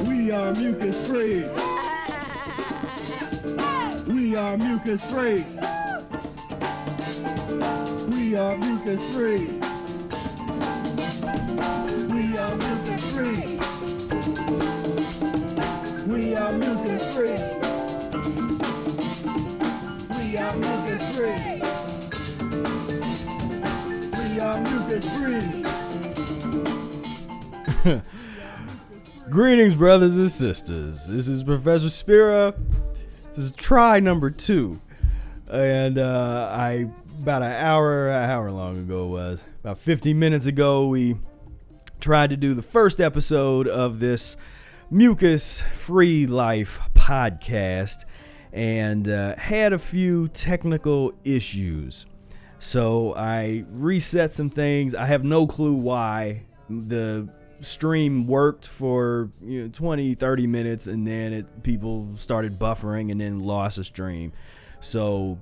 We are mucus free. We are mucus free. We are mucus free. We are mucus free. We are mucus free. We are mucus free. We are mucus free. Greetings, brothers and sisters. This is Professor Spira. This is try number 2. And about an hour long ago was, about 50 minutes ago, we tried to do the first episode of this Mucus-free Life Podcast and had a few technical issues. So I reset some things. I have no clue why. The stream worked for 20-30 minutes and then people started buffering and then lost the stream. So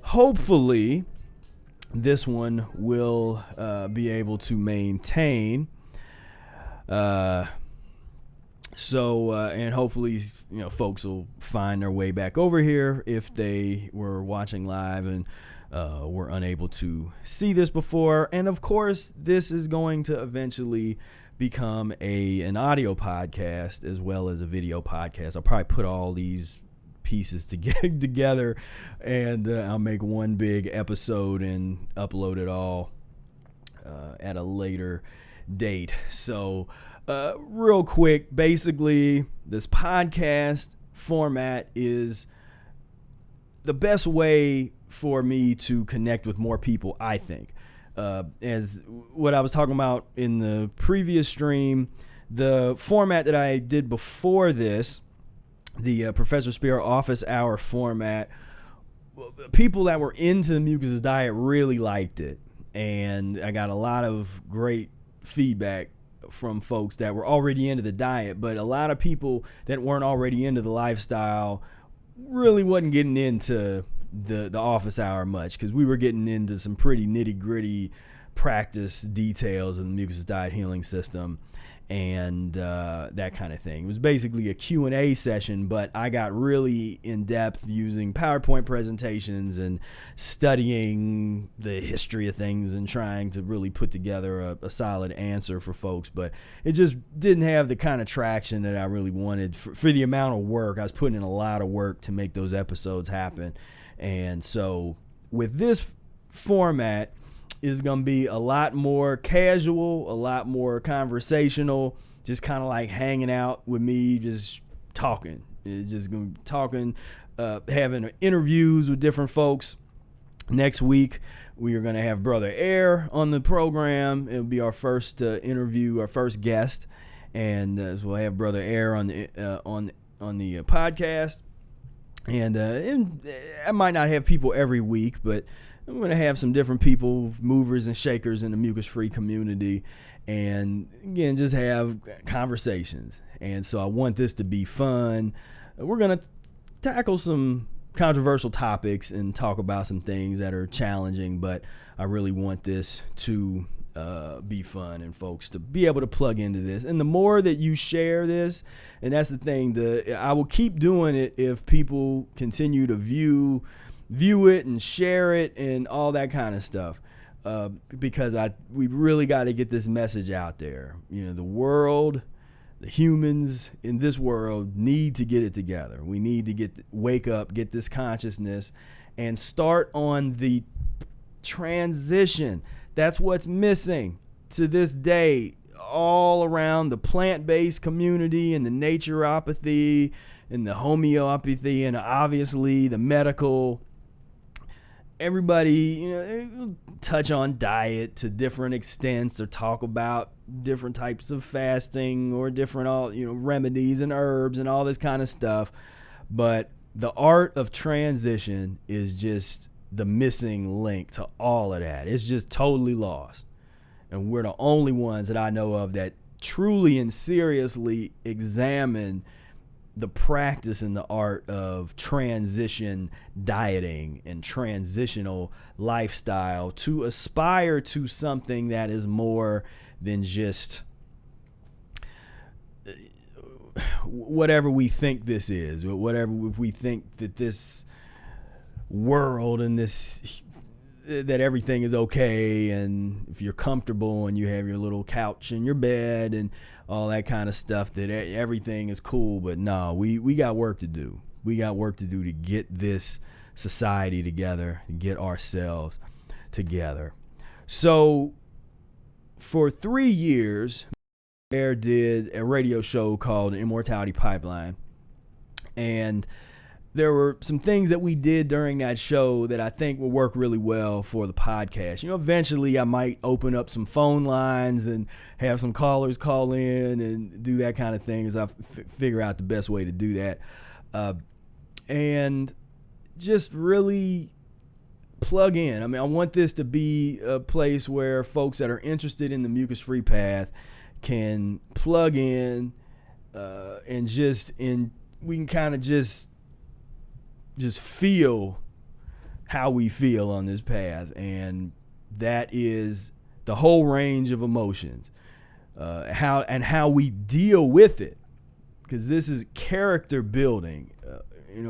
hopefully this one will be able to maintain. And hopefully folks will find their way back over here if they were watching live and were unable to see this before. And of course, this is going to eventually become an audio podcast as well as a video podcast. I'll probably put all these pieces together and I'll make one big episode and upload it all at a later date. So real quick, basically this podcast format is the best way for me to connect with more people, I think. As what I was talking about in the previous stream, the format that I did before this, the Professor Spira office hour format, people that were into the Mucusless diet really liked it. And I got a lot of great feedback from folks that were already into the diet, but a lot of people that weren't already into the lifestyle really wasn't getting into the office hour much, because we were getting into some pretty nitty-gritty practice details of the Mucusless Diet Healing System and that kind of thing. It was basically a Q&A session, but I got really in-depth using PowerPoint presentations and studying the history of things and trying to really put together a solid answer for folks. But it just didn't have the kind of traction that I really wanted for the amount of work. I was putting in a lot of work to make those episodes happen. And so with this format, is going to be a lot more casual, a lot more conversational, just kind of like hanging out with me, just talking. It's just going to be talking, having interviews with different folks. Next week, we are going to have Brother Air on the program. It'll be our first interview, our first guest. And so we'll have Brother Air on the podcast. And I might not have people every week, but I'm going to have some different people, movers and shakers in the mucus-free community, and again, just have conversations. And so I want this to be fun. We're going to tackle some controversial topics and talk about some things that are challenging, but I really want this to be fun and folks to be able to plug into this. And the more that you share this, and that's the thing, I will keep doing it if people continue to view it and share it and all that kind of stuff, because we really got to get this message out there. The world, the humans in this world need to get it together. We need to wake up, get this consciousness, and start on the transition. That's what's missing to this day all around the plant-based community and the naturopathy and the homeopathy and obviously the medical. Everybody, touch on diet to different extents or talk about different types of fasting or different remedies and herbs and all this kind of stuff. But the art of transition is just the missing link to all of that. It's just totally lost. And we're the only ones that I know of that truly and seriously examine the practice and the art of transition dieting and transitional lifestyle to aspire to something that is more than just whatever we think this is, or whatever, if we think that this world and this, that everything is okay, and if you're comfortable and you have your little couch and your bed and all that kind of stuff, that everything is cool. But no, we got work to do. We got work to do to get this society together, to get ourselves together. So for 3 years, Bear did a radio show called Immortality Pipeline, and there were some things that we did during that show that I think will work really well for the podcast. Eventually I might open up some phone lines and have some callers call in and do that kind of thing as I figure out the best way to do that. And just really plug in. I mean, I want this to be a place where folks that are interested in the mucus-free path can plug in and we can kind of just feel how we feel on this path, and that is the whole range of emotions, how we deal with it, because this is character building.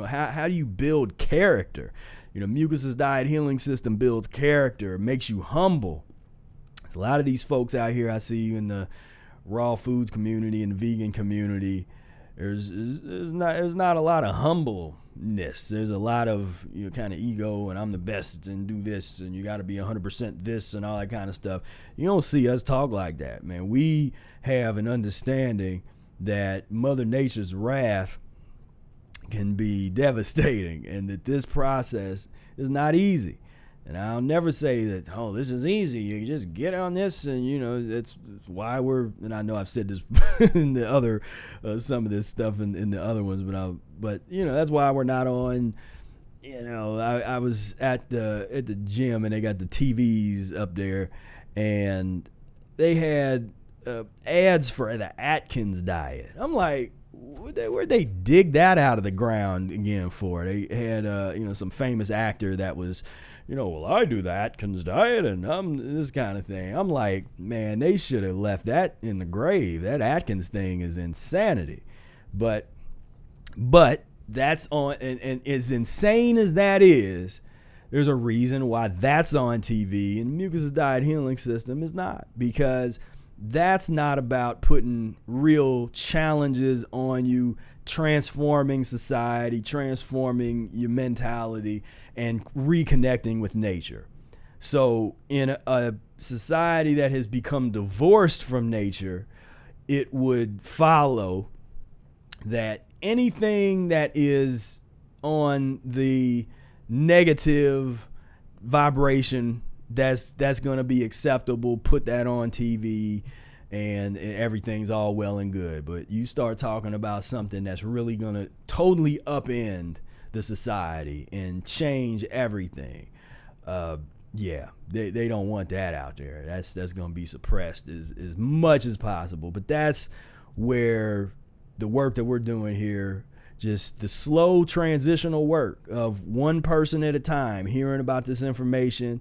How do you build character? Mucusless Diet Healing System builds character, makes you humble. There's a lot of these folks out here I see in the raw foods community and the vegan community. There's not a lot of humbleness. There's a lot of kind of ego, and I'm the best and do this, and you got to be 100% this and all that kind of stuff. You don't see us talk like that, man. We have an understanding that Mother Nature's wrath can be devastating, and that this process is not easy. And I'll never say that, oh, this is easy, you just get on this, and that's why and I know I've said this in the other some of this stuff in the other ones, but that's why we're not on. I was at the gym, and they got the TVs up there, and they had ads for the Atkins diet. I'm like, where'd they dig that out of the ground again for? They had some famous actor that was, well, I do the Atkins diet and I'm this kind of thing. I'm like, man, they should have left that in the grave. That Atkins thing is insanity. But that's on, and as insane as that is, there's a reason why that's on TV and Mucusless Diet Healing System is not, because that's not about putting real challenges on you, transforming society, transforming your mentality, and reconnecting with nature. So in a society that has become divorced from nature, it would follow that anything that is on the negative vibration, that's going to be acceptable. Put that on TV and everything's all well and good. But you start talking about something that's really going to totally upend the society and change everything. They don't want that out there. That's going to be suppressed as much as possible. But that's where the work that we're doing here, just the slow transitional work of one person at a time, hearing about this information,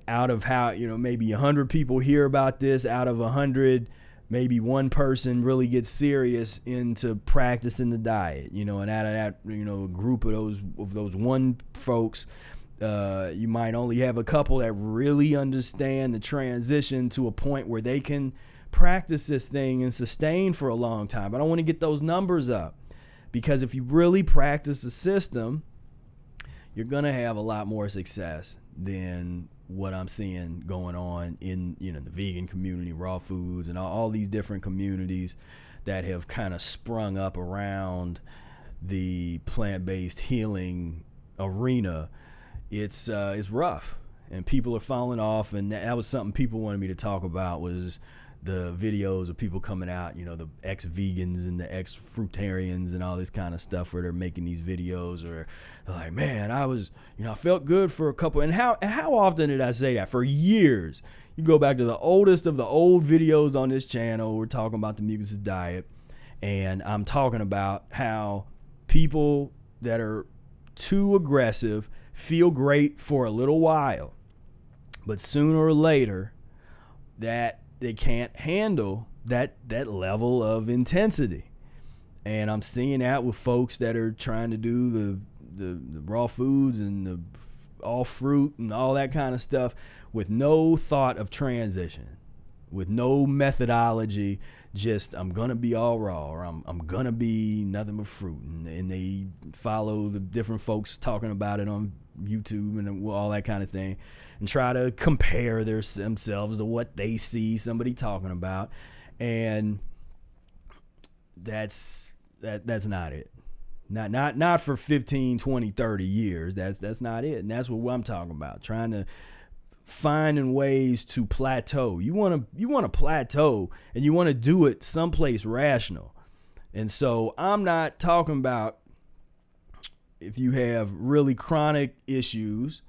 out of how, maybe 100 people hear about this, out of 100, maybe one person really gets serious into practicing the diet, and out of that, a group of those one folks, you might only have a couple that really understand the transition to a point where they can practice this thing and sustain for a long time. But I want to get those numbers up, because if you really practice the system, you're going to have a lot more success than what I'm seeing going on in the vegan community, raw foods, and all these different communities that have kind of sprung up around the plant-based healing arena. It's rough, and people are falling off, and that was something people wanted me to talk about, was the videos of people coming out, the ex-vegans and the ex-fruitarians and all this kind of stuff, where they're making these videos, or they're like, man, I felt good for a couple. And how often did I say that? For years. You go back to the oldest of the old videos on this channel, we're talking about the Mucusless diet, And I'm talking about how people that are too aggressive feel great for a little while, but sooner or later that they can't handle that level of intensity. And I'm seeing that with folks that are trying to do the raw foods and the all fruit and all that kind of stuff with no thought of transition, with no methodology. Just, I'm gonna be all raw, or I'm gonna be nothing but fruit, and they follow the different folks talking about it on YouTube and all that kind of thing, and try to compare themselves to what they see somebody talking about, and that's not it. Not for 15, 20, 30 years. That's not it. And that's what I'm talking about. Trying to finding ways to plateau. You want to plateau, and you want to do it someplace rational. And so I'm not talking about if you have really chronic issues.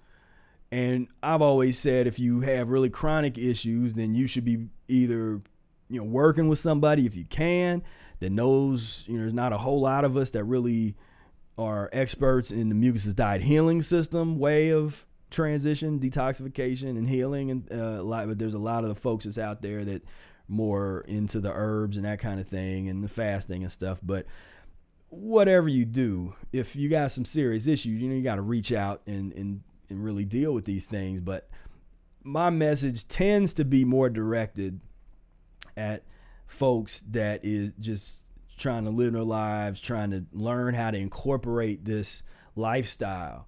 And I've always said, if you have really chronic issues, then you should be either, working with somebody if you can, that knows, there's not a whole lot of us that really are experts in the Mucusless Diet Healing System way of transition, detoxification, and healing. And but there's a lot of the folks that's out there that more into the herbs and that kind of thing and the fasting and stuff. But whatever you do, if you got some serious issues, you got to reach out and really deal with these things. But my message tends to be more directed at folks that is just trying to live their lives, trying to learn how to incorporate this lifestyle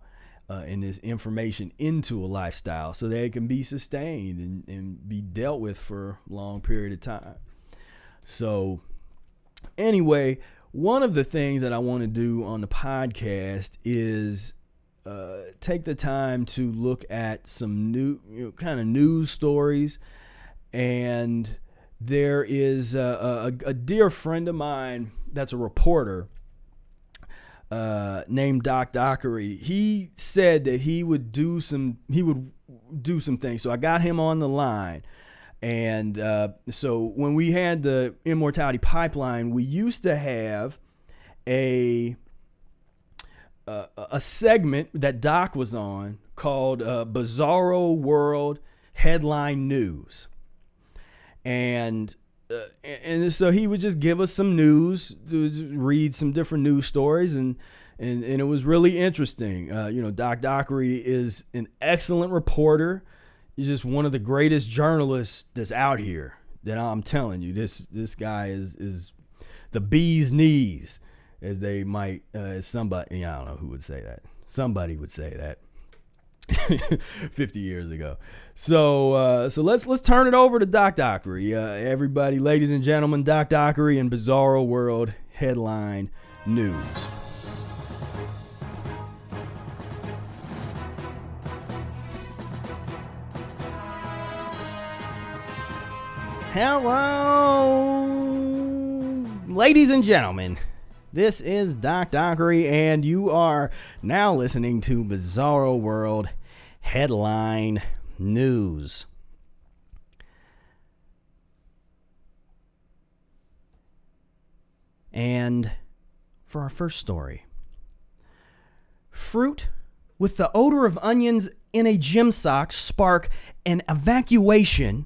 and this information into a lifestyle so that it can be sustained and be dealt with for a long period of time. So anyway, one of the things that I want to do on the podcast is take the time to look at some new kind of news stories. And there is a dear friend of mine that's a reporter named Doc Dockery. He said that he would do some things. So I got him on the line. And so when we had the Immortality Pipeline, we used to have a segment that Doc was on called Bizarro World Headline News. And so he would just give us some news, read some different news stories, and it was really interesting. Doc Dockery is an excellent reporter. He's just one of the greatest journalists that's out here. That I'm telling you, this guy is the bee's knees, as they might. Somebody, I don't know who would say that. Somebody would say that 50 years ago. So let's turn it over to Doc Dockery. Everybody, ladies and gentlemen, Doc Dockery and Bizarro World Headline News. Hello, ladies and gentlemen. This is Doc Dockery, and you are now listening to Bizarro World Headline News. And for our first story, fruit with the odor of onions in a gym sock spark an evacuation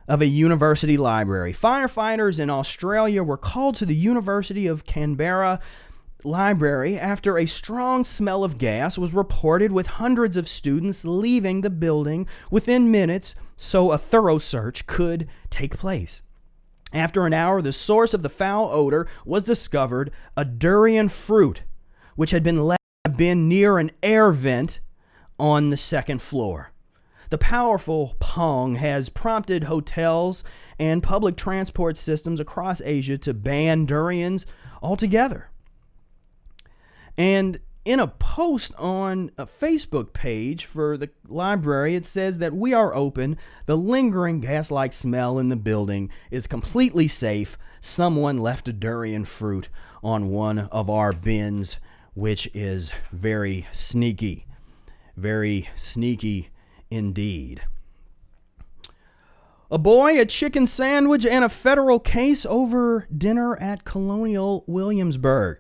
of a university library. Firefighters in Australia were called to the University of Canberra library after a strong smell of gas was reported, with hundreds of students leaving the building within minutes so a thorough search could take place. After an hour, the source of the foul odor was discovered: a durian fruit, which had been left in a bin near an air vent on the second floor. The powerful pong has prompted hotels and public transport systems across Asia to ban durians altogether. And in a post on a Facebook page for the library, it says that we are open. The lingering gas-like smell in the building is completely safe. Someone left a durian fruit on one of our bins, which is very sneaky. Very sneaky indeed. A boy, a chicken sandwich, and a federal case over dinner at Colonial Williamsburg.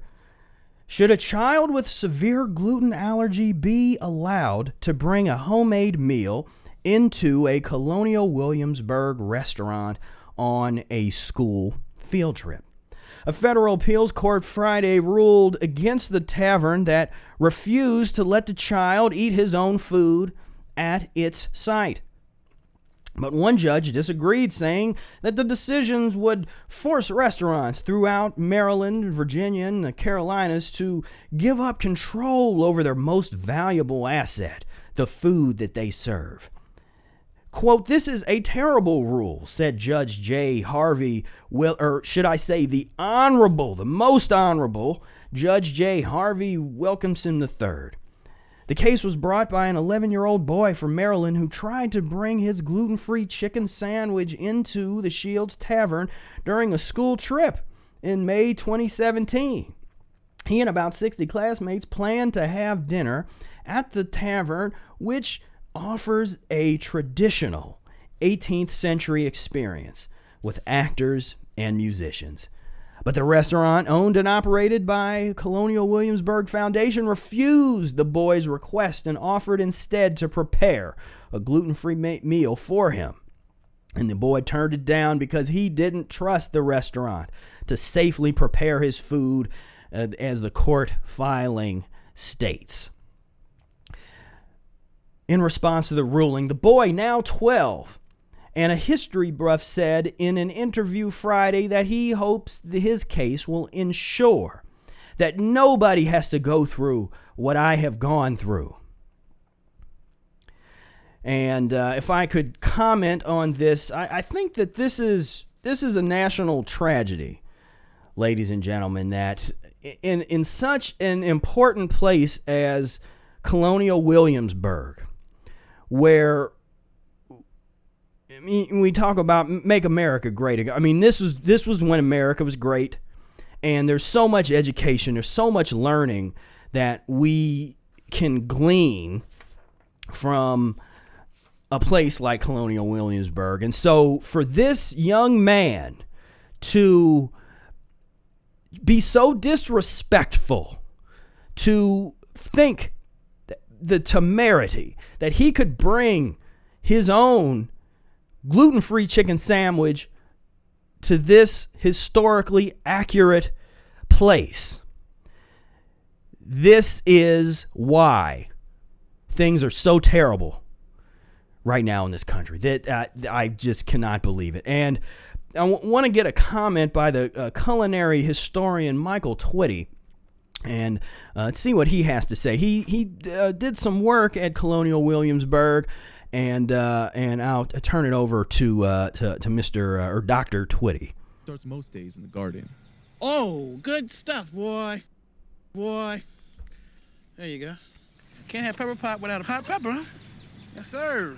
Should a child with severe gluten allergy be allowed to bring a homemade meal into a Colonial Williamsburg restaurant on a school field trip? A federal appeals court Friday ruled against the tavern that refused to let the child eat his own food at its site. But one judge disagreed, saying that the decisions would force restaurants throughout Maryland, Virginia, and the Carolinas to give up control over their most valuable asset, the food that they serve. Quote, "This is a terrible rule," said Judge J. Harvey, or should I say the most honorable Judge J. Harvey Wilkinson III. The case was brought by an 11-year-old boy from Maryland who tried to bring his gluten-free chicken sandwich into the Shields Tavern during a school trip in May 2017. He and about 60 classmates planned to have dinner at the tavern, which offers a traditional 18th century experience with actors and musicians. But the restaurant, owned and operated by Colonial Williamsburg Foundation, refused the boy's request and offered instead to prepare a gluten-free meal for him. And the boy turned it down because he didn't trust the restaurant to safely prepare his food, as the court filing states. In response to the ruling, the boy, now 12, and a history buff, said in an interview Friday that he hopes his case will ensure that nobody has to go through what I have gone through. And if I could comment on this, I think that this is a national tragedy, ladies and gentlemen, that in such an important place as Colonial Williamsburg, where we talk about make America great again. I mean, this was when America was great, and there's so much education, there's so much learning that we can glean from a place like Colonial Williamsburg. And so for this young man to be so disrespectful, to think the temerity that he could bring his own gluten-free chicken sandwich to this historically accurate place. This is why things are so terrible right now in this country. That I just cannot believe it. And I want to get a comment by the culinary historian Michael Twitty, and see what he has to say. He did some work at Colonial Williamsburg, and I'll turn it over to Mr. or Dr. Twitty. Starts most days in the garden. Oh, good stuff, boy. Boy. There you go. Can't have pepper pot without a hot pepper, huh? Yes, sir.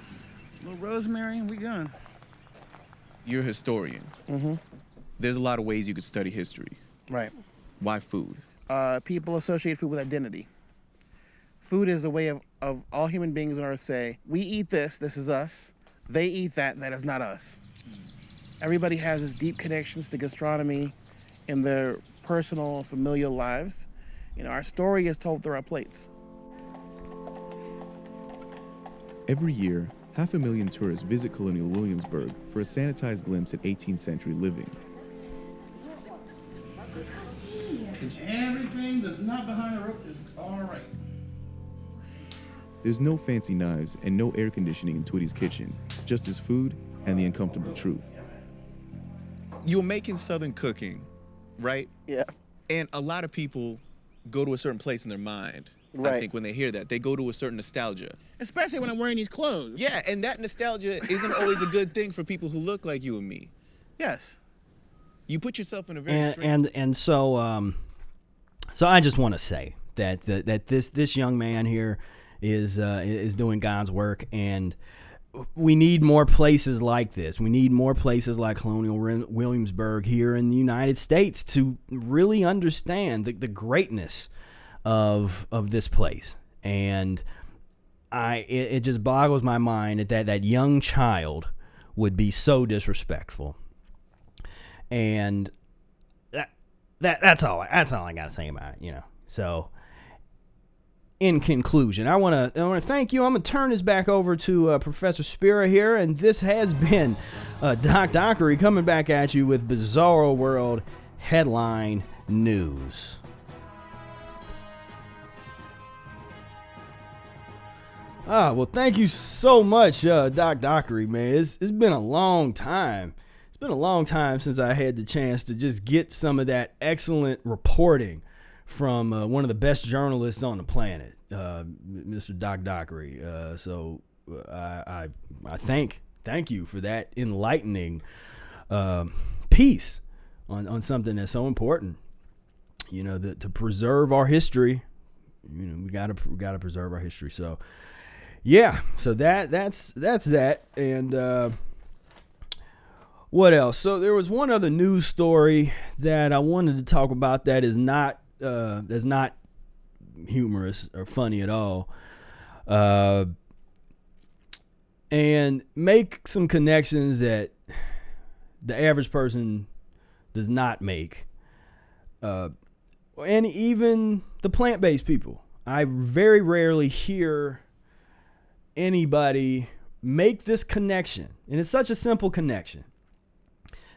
A little rosemary and we gone. You're a historian. Mm-hmm. There's a lot of ways you could study history. Right. Why food? People associate food with identity. Food is the way of all human beings on earth say, we eat this is us. They eat that is not us. Everybody has this deep connections to gastronomy in their personal and familial lives. You know, our story is told through our plates. Every year, 500,000 tourists visit Colonial Williamsburg for a sanitized glimpse at 18th century living. Everything that's not behind the rope is all right. There's no fancy knives and no air conditioning in Twitty's kitchen, just his food and the uncomfortable truth. You're making Southern cooking, right? Yeah. And a lot of people go to a certain place in their mind. Right. I think when they hear that, they go to a certain nostalgia. Especially when I'm wearing these clothes. Yeah, and that nostalgia isn't always a good thing for people who look like you and me. Yes. You put yourself in a very strange... And so I just want to say that this young man here is doing God's work, and we need more places like this. We need more places like Colonial Williamsburg here in the United States to really understand the greatness of this place. And it just boggles my mind that young child would be so disrespectful. And that's all I got to say about it, So in conclusion, I want to thank you. I'm going to turn this back over to Professor Spira here, and this has been Doc Dockery coming back at you with Bizarro World headline news. Well, thank you so much, Doc Dockery, man. It's been a long time. It's been a long time since I had the chance to just get some of that excellent reporting from one of the best journalists on the planet, Mr. Doc Dockery. So I thank you for that enlightening piece on something that's so important. To preserve our history. We gotta preserve our history. So yeah, so that's that. And what else? So there was one other news story that I wanted to talk about that is not humorous or funny at all, and make some connections that the average person does not make, and even the plant-based people. I very rarely hear anybody make this connection, and it's such a simple connection,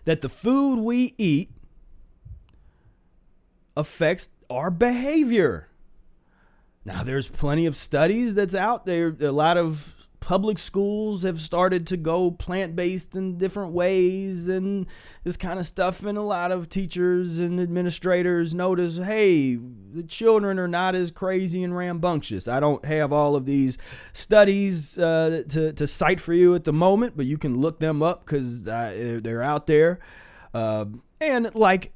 that the food we eat affects our behavior. Now, there's plenty of studies that's out there. A lot of public schools have started to go plant-based in different ways and this kind of stuff. And a lot of teachers and administrators notice, hey, the children are not as crazy and rambunctious. I don't have all of these studies to cite for you at the moment, but you can look them up because they're out there. And like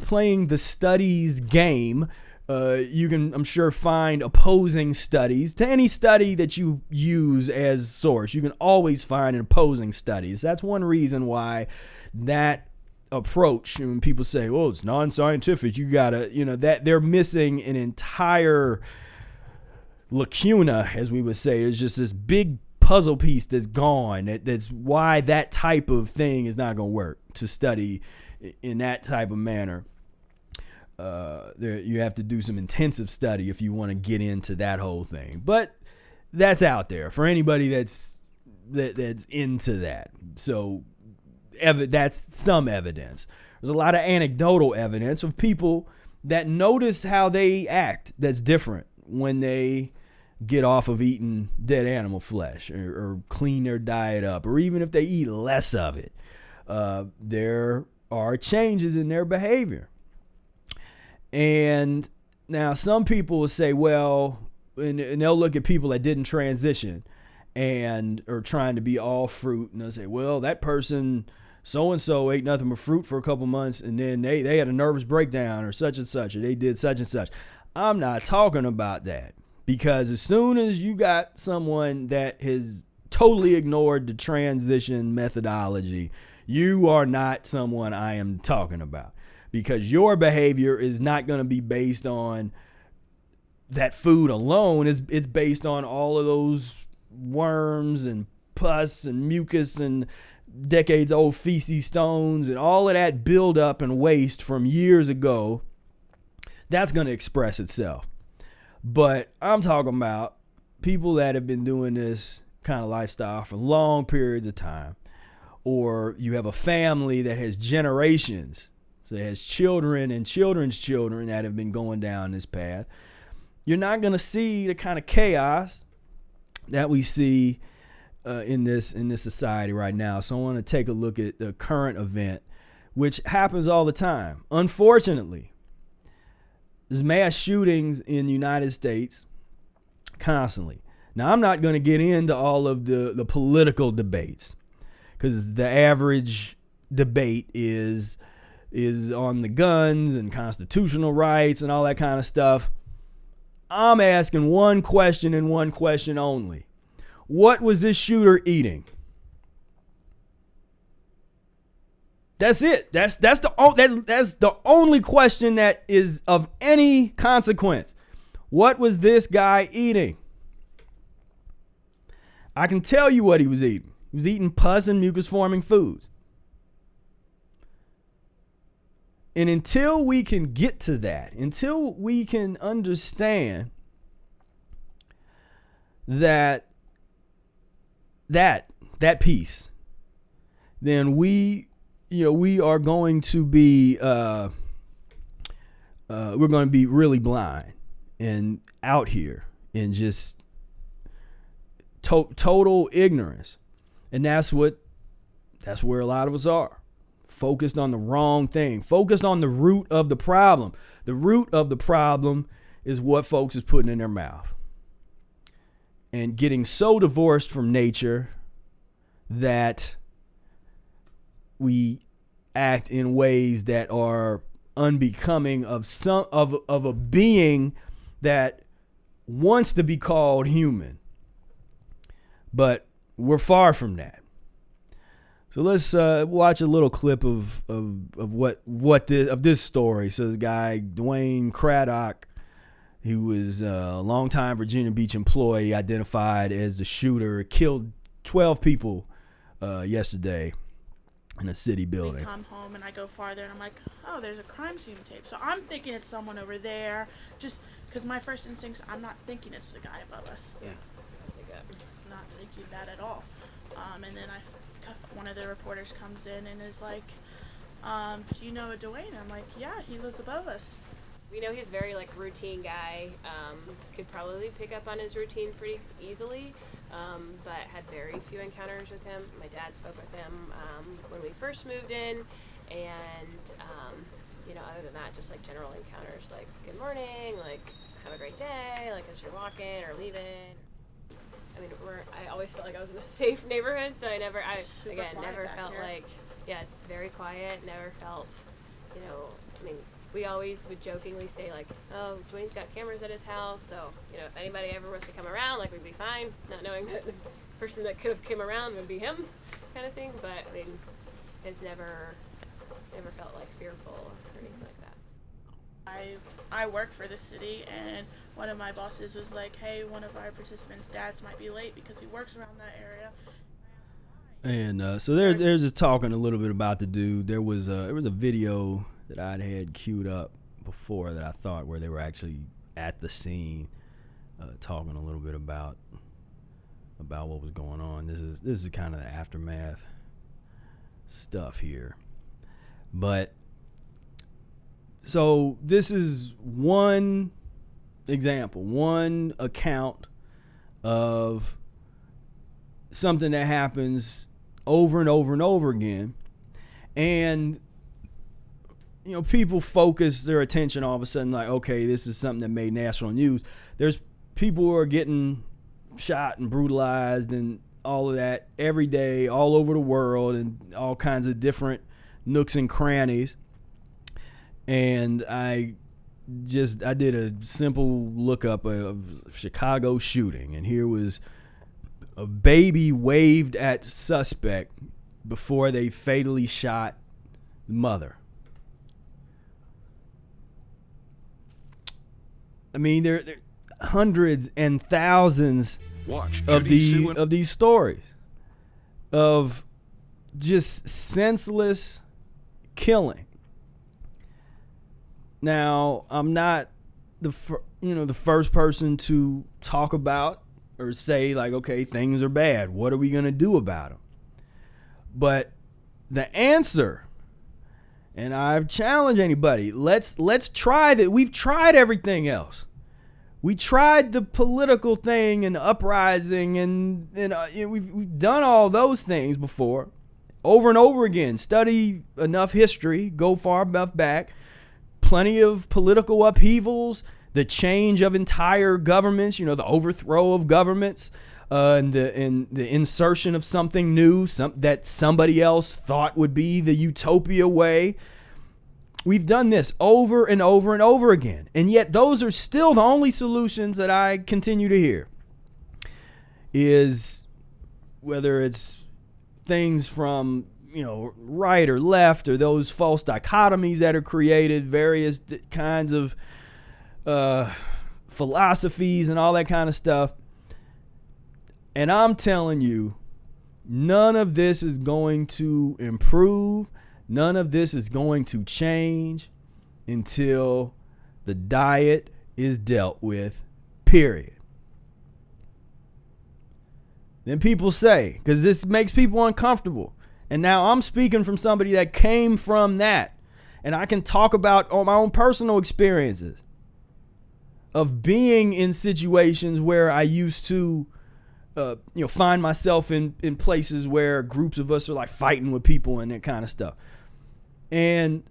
playing the studies game, you can, I'm sure, find opposing studies to any study that you use as source. You can always find an opposing studies. That's one reason why that approach, when people say, "Oh, it's non-scientific," you gotta, that they're missing an entire lacuna, as we would say. There's just this big puzzle piece that's gone. That's why that type of thing is not going to work, to study in that type of manner. You have to do some intensive study if you want to get into that whole thing. But that's out there for anybody that's into that. So that's some evidence. There's a lot of anecdotal evidence of people that notice how they act that's different when they get off of eating dead animal flesh or clean their diet up, or even if they eat less of it. There are changes in their behavior. And now some people will say, well, and they'll look at people that didn't transition and are trying to be all fruit, and they'll say, well, that person so-and-so ate nothing but fruit for a couple months, and then they had a nervous breakdown or such and such, or they did such and such. I'm not talking about that, because as soon as you got someone that has totally ignored the transition methodology, you are not someone I am talking about, because your behavior is not going to be based on that food alone. It's based on all of those worms and pus and mucus and decades old feces stones and all of that buildup and waste from years ago. That's going to express itself. But I'm talking about people that have been doing this kind of lifestyle for long periods of time, or you have a family that has generations, so it has children and children's children that have been going down this path. You're not going to see the kind of chaos that we see in this society right now. So I want to take a look at the current event, which happens all the time. Unfortunately, there's mass shootings in the United States constantly. Now, I'm not going to get into all of the political debates, because the average debate is on the guns and constitutional rights and all that kind of stuff. I'm asking one question and one question only. What was this shooter eating? That's it. That's the only question that is of any consequence. What was this guy eating? I can tell you what he was eating. He was eating pus and mucus-forming foods. And until we can get to that, until we can understand that piece, then we are going to be we're going to be really blind and out here in just total ignorance. And that's where a lot of us are. Focused on the wrong thing, focused on the root of the problem. The root of the problem is what folks is putting in their mouth. And getting so divorced from nature that we act in ways that are unbecoming of a being that wants to be called human. But we're far from that. So let's watch a little clip of this story. So this guy, Dwayne Craddock, he was a longtime Virginia Beach employee, identified as the shooter, killed 12 people yesterday in a city building. I come home and I go farther and I'm like, oh, there's a crime scene tape. So I'm thinking it's someone over there, just because my first instincts, I'm not thinking it's the guy above us. Yeah, I think that. Not thinking that at all. And then one of the reporters comes in and is like, do you know Dwayne? I'm like, yeah, he lives above us. We know he's a very routine guy. Could probably pick up on his routine pretty easily, but had very few encounters with him. My dad spoke with him when we first moved in, and other than that, just general encounters, good morning, have a great day, as you're walking or leaving. I mean, I always felt like I was in a safe neighborhood, so I never felt it's very quiet. Never felt, we always would jokingly say oh, Dwayne's got cameras at his house, so if anybody ever was to come around, we'd be fine, not knowing that the person that could have came around would be him, kind of thing. But it's never felt fearful or anything like that. I work for the city, and one of my bosses was like, hey, one of our participants' dads might be late because he works around that area. And so there's just talking a little bit about the dude. There was a video that I'd had queued up before that I thought where they were actually at the scene, talking a little bit about what was going on. This is kind of the aftermath stuff here. But so this is one example, one account of something that happens over and over and over again. And people focus their attention all of a sudden okay, this is something that made national news. There's people who are getting shot and brutalized and all of that every day all over the world and all kinds of different nooks and crannies. And I did a simple lookup of Chicago shooting, and here was a baby waved at suspect before they fatally shot the mother. I mean, there are hundreds and thousands of these stories of just senseless killing. Now, I'm not the first person to talk about or say okay, things are bad. What are we going to do about them? But the answer, and I challenge anybody, let's try that. We've tried everything else. We tried the political thing and uprising, and we've done all those things before, over and over again. Study enough history, go far enough back. Plenty of political upheavals, the change of entire governments, the overthrow of governments, and the insertion of something new, that somebody else thought would be the utopia way. We've done this over and over and over again. And yet those are still the only solutions that I continue to hear. Is whether it's things from right or left, or those false dichotomies that are created, various kinds of philosophies and all that kind of stuff. And I'm telling you, None of this is going to improve. None of this is going to change until the diet is dealt with, period. Then people say, because this makes people uncomfortable. And now I'm speaking from somebody that came from that. And I can talk about my own personal experiences of being in situations where I used to find myself in places where groups of us are like fighting with people and that kind of stuff. And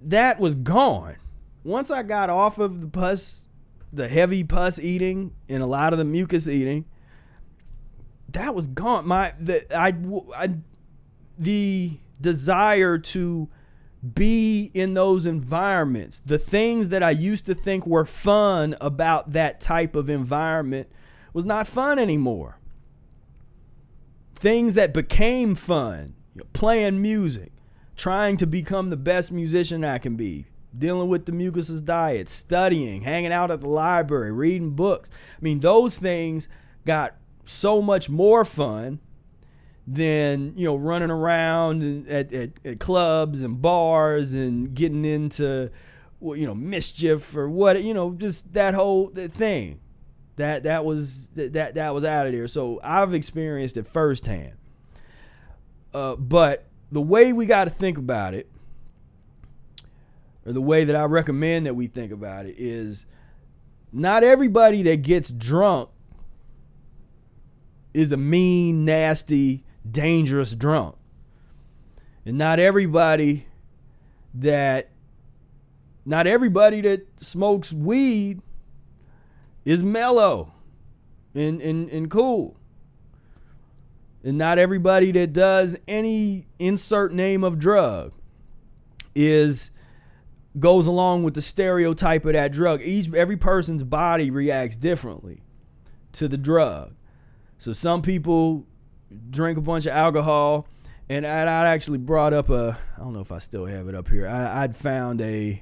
that was gone. Once I got off of the heavy pus eating and a lot of the mucus eating, that was gone. The desire to be in those environments, the things that I used to think were fun about that type of environment was not fun anymore. Things that became fun, playing music, trying to become the best musician I can be, dealing with the Mucusless diet, studying, hanging out at the library, reading books. I mean, those things got so much more fun than, running around at clubs and bars and getting into, mischief or what, just that whole thing. That was out of there. So I've experienced it firsthand. But the way we got to think about it, or the way that I recommend that we think about it, is not everybody that gets drunk is a mean, nasty, dangerous drunk. And not everybody that smokes weed is mellow and cool. And not everybody that does any insert name of drug goes along with the stereotype of that drug. Every person's body reacts differently to the drug. So some people drink a bunch of alcohol, and I'd actually brought up I don't know if I still have it up here. I'd found an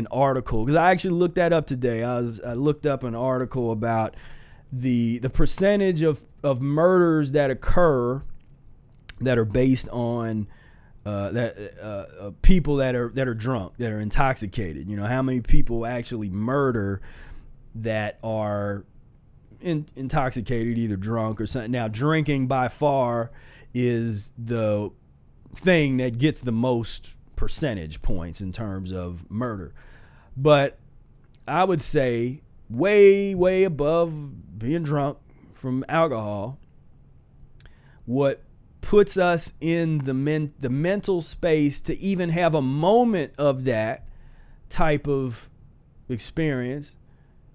article, because I actually looked that up today. I looked up an article about the percentage of murders that occur that are based on people that are drunk, that are intoxicated. How many people actually murder that are intoxicated, either drunk or something. Now, drinking by far is the thing that gets the most percentage points in terms of murder. But I would say way, way above being drunk from alcohol, what puts us in the mental space to even have a moment of that type of experience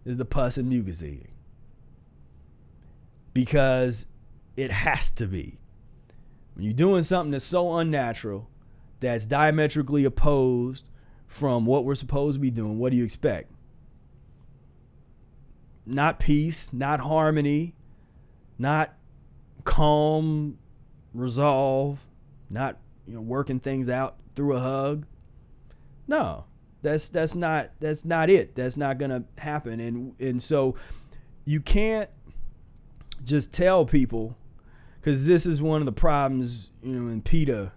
is the pus and mucus eating. Because it has to be. When you're doing something that's so unnatural, that's diametrically opposed from what we're supposed to be doing, what do you expect? Not peace, not harmony, not calm resolve, not working things out through a hug. No, that's not it. That's not gonna happen. And so you can't just tell people, because this is one of the problems, in PETA.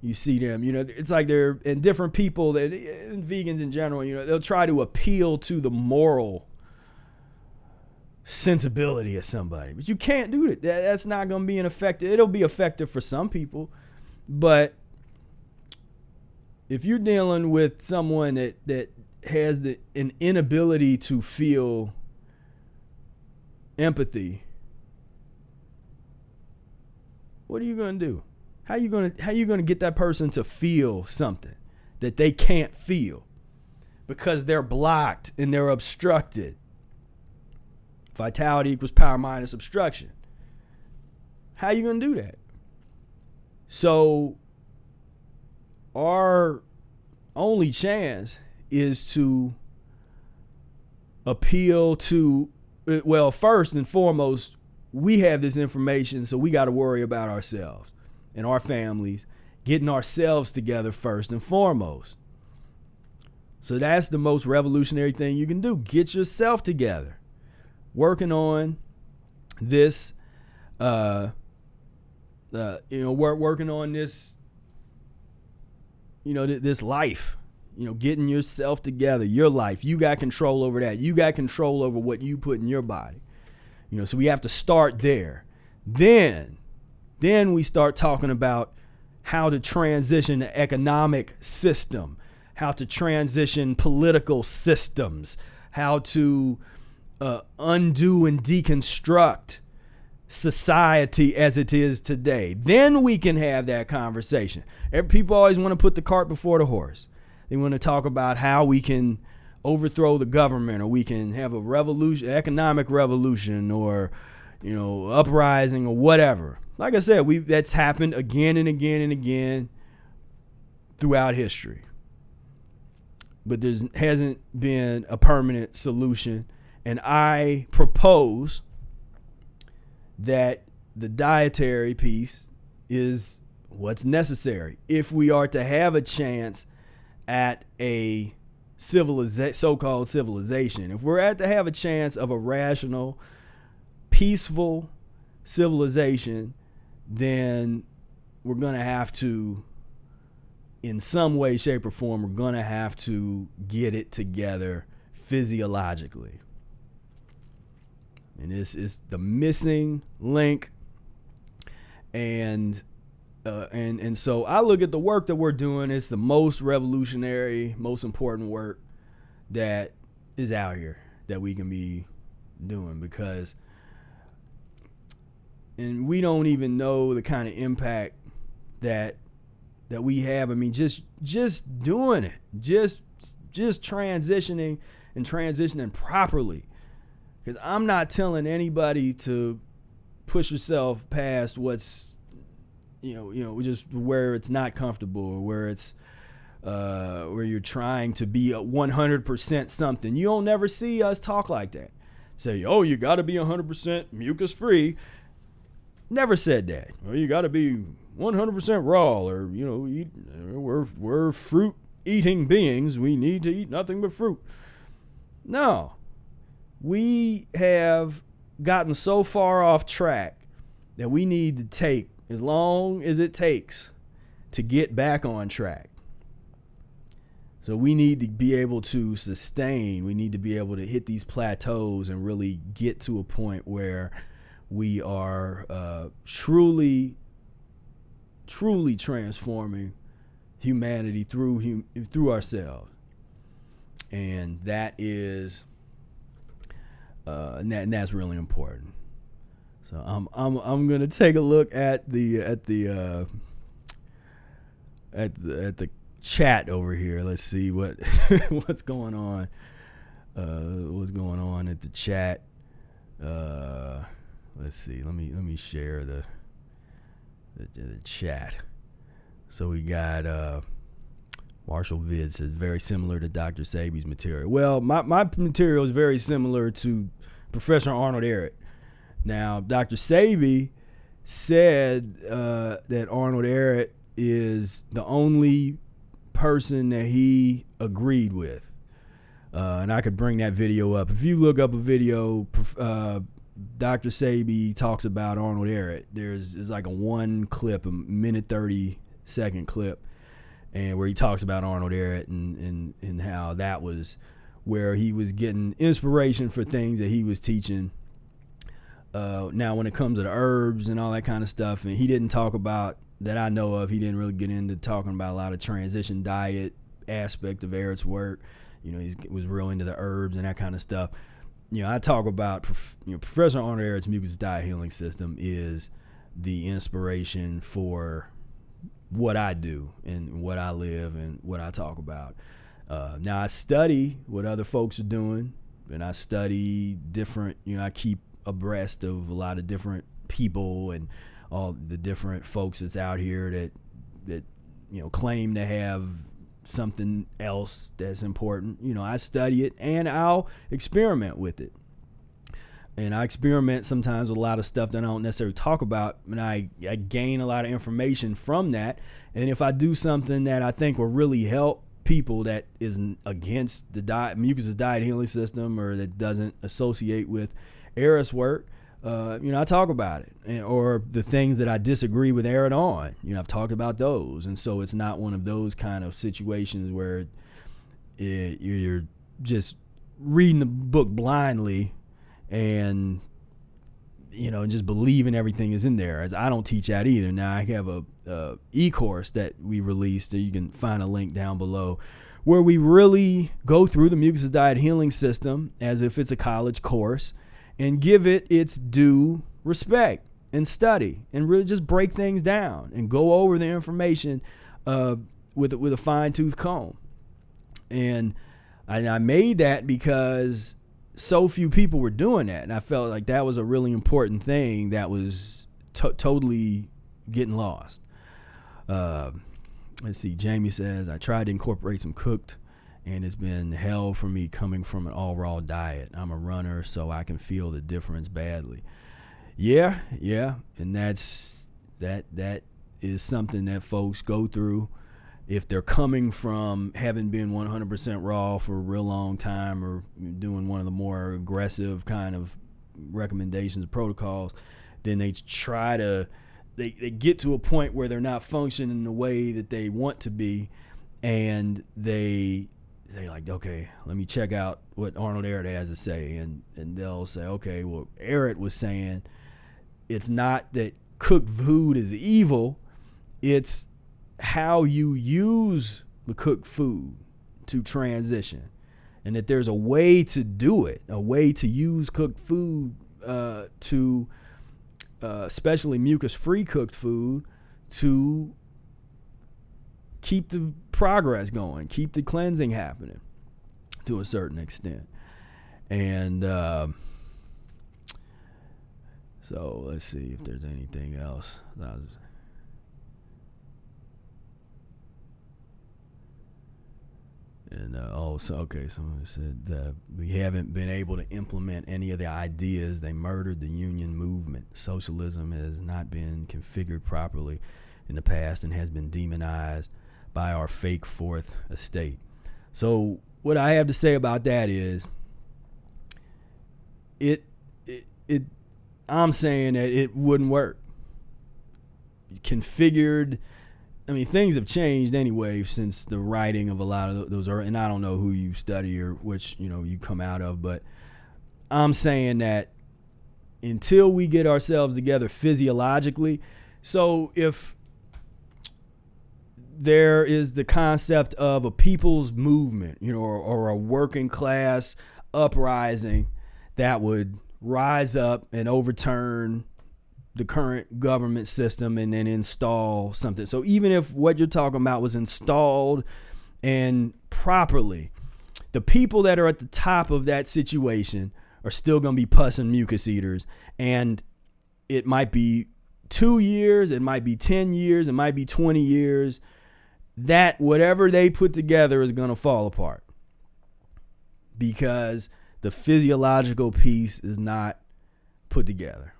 You see them, it's like they're, and different people, and vegans in general, they'll try to appeal to the moral sensibility of somebody, but you can't do it. That's not going to be effective. It'll be effective for some people, but if you're dealing with someone that has an inability to feel empathy, what are you going to do? How you going to get that person to feel something that they can't feel because they're blocked and they're obstructed? Vitality equals power minus obstruction. How you going to do that? So our only chance is to appeal to, well, first and foremost, we have this information, so we got to worry about ourselves and our families, getting ourselves together first and foremost. So that's the most revolutionary thing you can do. Get yourself together. Working on this working on this, this life, getting yourself together, your life. You got control over that. You got control over what you put in your body. So we have to start there. Then we start talking about how to transition the economic system, how to transition political systems, how to undo and deconstruct society as it is today. Then we can have that conversation. People always want to put the cart before the horse. They want to talk about how we can overthrow the government, or we can have a revolution, economic revolution, or uprising, or whatever. Like I said, that's happened again and again and again throughout history. But there hasn't been a permanent solution. And I propose that the dietary piece is what's necessary if we are to have a chance at a so-called civilization. If we're to have a chance of a rational, peaceful civilization, then we're going to have to, in some way, shape, or form, we're going to have to get it together physiologically. And this is the missing link. And so I look at the work that we're doing. It's the most revolutionary, most important work that is out here that we can be doing, because we don't even know the kind of impact that we have. I mean, just doing it, just transitioning properly. Because I'm not telling anybody to push yourself past what's, just where it's not comfortable, or where it's, where you're trying to be 100% something. You'll never see us talk like that. Say, oh, you got to be 100% mucus free. Never said that. Or you got to be 100% raw, or we're fruit eating beings. We need to eat nothing but fruit. No. We have gotten so far off track that we need to take as long as it takes to get back on track. So we need to be able to sustain. We need to be able to hit these plateaus and really get to a point where we are truly transforming humanity through ourselves. And that is... and that's really important. So I'm gonna take a look at the chat over here. Let's see what's going on. What's going on at the chat? Let's see. Let me share the chat. So we got Marshall Vid says, very similar to Dr. Sebi's material. Well, my material is very similar to Professor Arnold Ehret. Now, Dr. Sebi said that Arnold Ehret is the only person that he agreed with. And I could bring that video up. If you look up a video, Dr. Sebi talks about Arnold Ehret. There's like a one clip, a minute 30-second clip, and where he talks about Arnold Ehret and how that was where he was getting inspiration for things that he was teaching. Now, when it comes to the herbs and all that kind of stuff, and he didn't talk about, that I know of, he didn't really get into talking about a lot of transition diet aspect of Ehret's work. He was real into the herbs and that kind of stuff. I talk about, Professor Arnold Ehret's Mucusless Diet Healing System is the inspiration for what I do and what I live and what I talk about. Now I study what other folks are doing, and I study different, I keep abreast of a lot of different people and all the different folks that's out here that claim to have something else that's important. I study it and I'll experiment with it. And I experiment sometimes with a lot of stuff that I don't necessarily talk about, and I gain a lot of information from that. And if I do something that I think will really help people that isn't against the Mucusless Diet Healing System, or that doesn't associate with Ehret's work, I talk about it, or the things that I disagree with Aaron on. I've talked about those, and so it's not one of those kind of situations where you're just reading the book blindly and just believing everything is in there. As I don't teach that either. Now I have a e-course that we released, you can find a link down below, where we really go through the Mucusless Diet Healing System as if it's a college course and give it its due respect and study and really just break things down and go over the information with a fine-tooth comb. And I made that because so few people were doing that, and I felt like that was a really important thing that was totally getting lost. Let's see, Jamie says, I tried to incorporate some cooked, and it's been hell for me coming from an all raw diet. I'm a runner, so I can feel the difference badly. Yeah, and that is something that folks go through if they're coming from having been 100% raw for a real long time, or doing one of the more aggressive kind of recommendations, protocols. Then they try to, they get to a point where they're not functioning the way that they want to be, and they like, okay, let me check out what Arnold Ehret has to say, and they'll say, okay, well, Ehret was saying it's not that cooked food is evil, it's how you use the cooked food to transition, and that there's a way to do it, a way to use cooked food to especially mucus-free cooked food, to keep the progress going, keep the cleansing happening to a certain extent. And so let's see if there's anything else. Someone said that we haven't been able to implement any of the ideas. They murdered the union movement. Socialism has not been configured properly in the past and has been demonized by our fake fourth estate. So what I have to say about that is I'm saying that it wouldn't work. Configured, I mean, things have changed anyway since the writing of a lot of those, and I don't know who you study or which, you come out of, but I'm saying that until we get ourselves together physiologically, so if there is the concept of a people's movement, or a working class uprising that would rise up and overturn the current government system and then install something. So even if what you're talking about was installed and properly, the people that are at the top of that situation are still going to be pus and mucus eaters. And it might be 2 years, it might be 10 years, it might be 20 years, that whatever they put together is going to fall apart, because the physiological piece is not put together.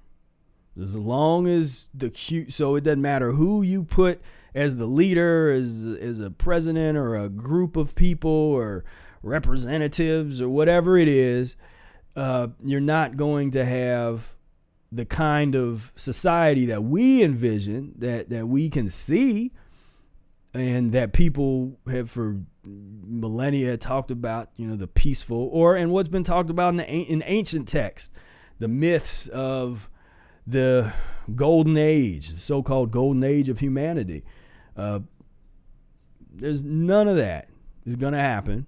As long as so it doesn't matter who you put as the leader, as a president or a group of people or representatives or whatever it is, you're not going to have the kind of society that we envision, that we can see, and that people have for millennia talked about, the peaceful, and what's been talked about in ancient texts, the myths of the golden age, the so-called golden age of humanity. There's none of that is going to happen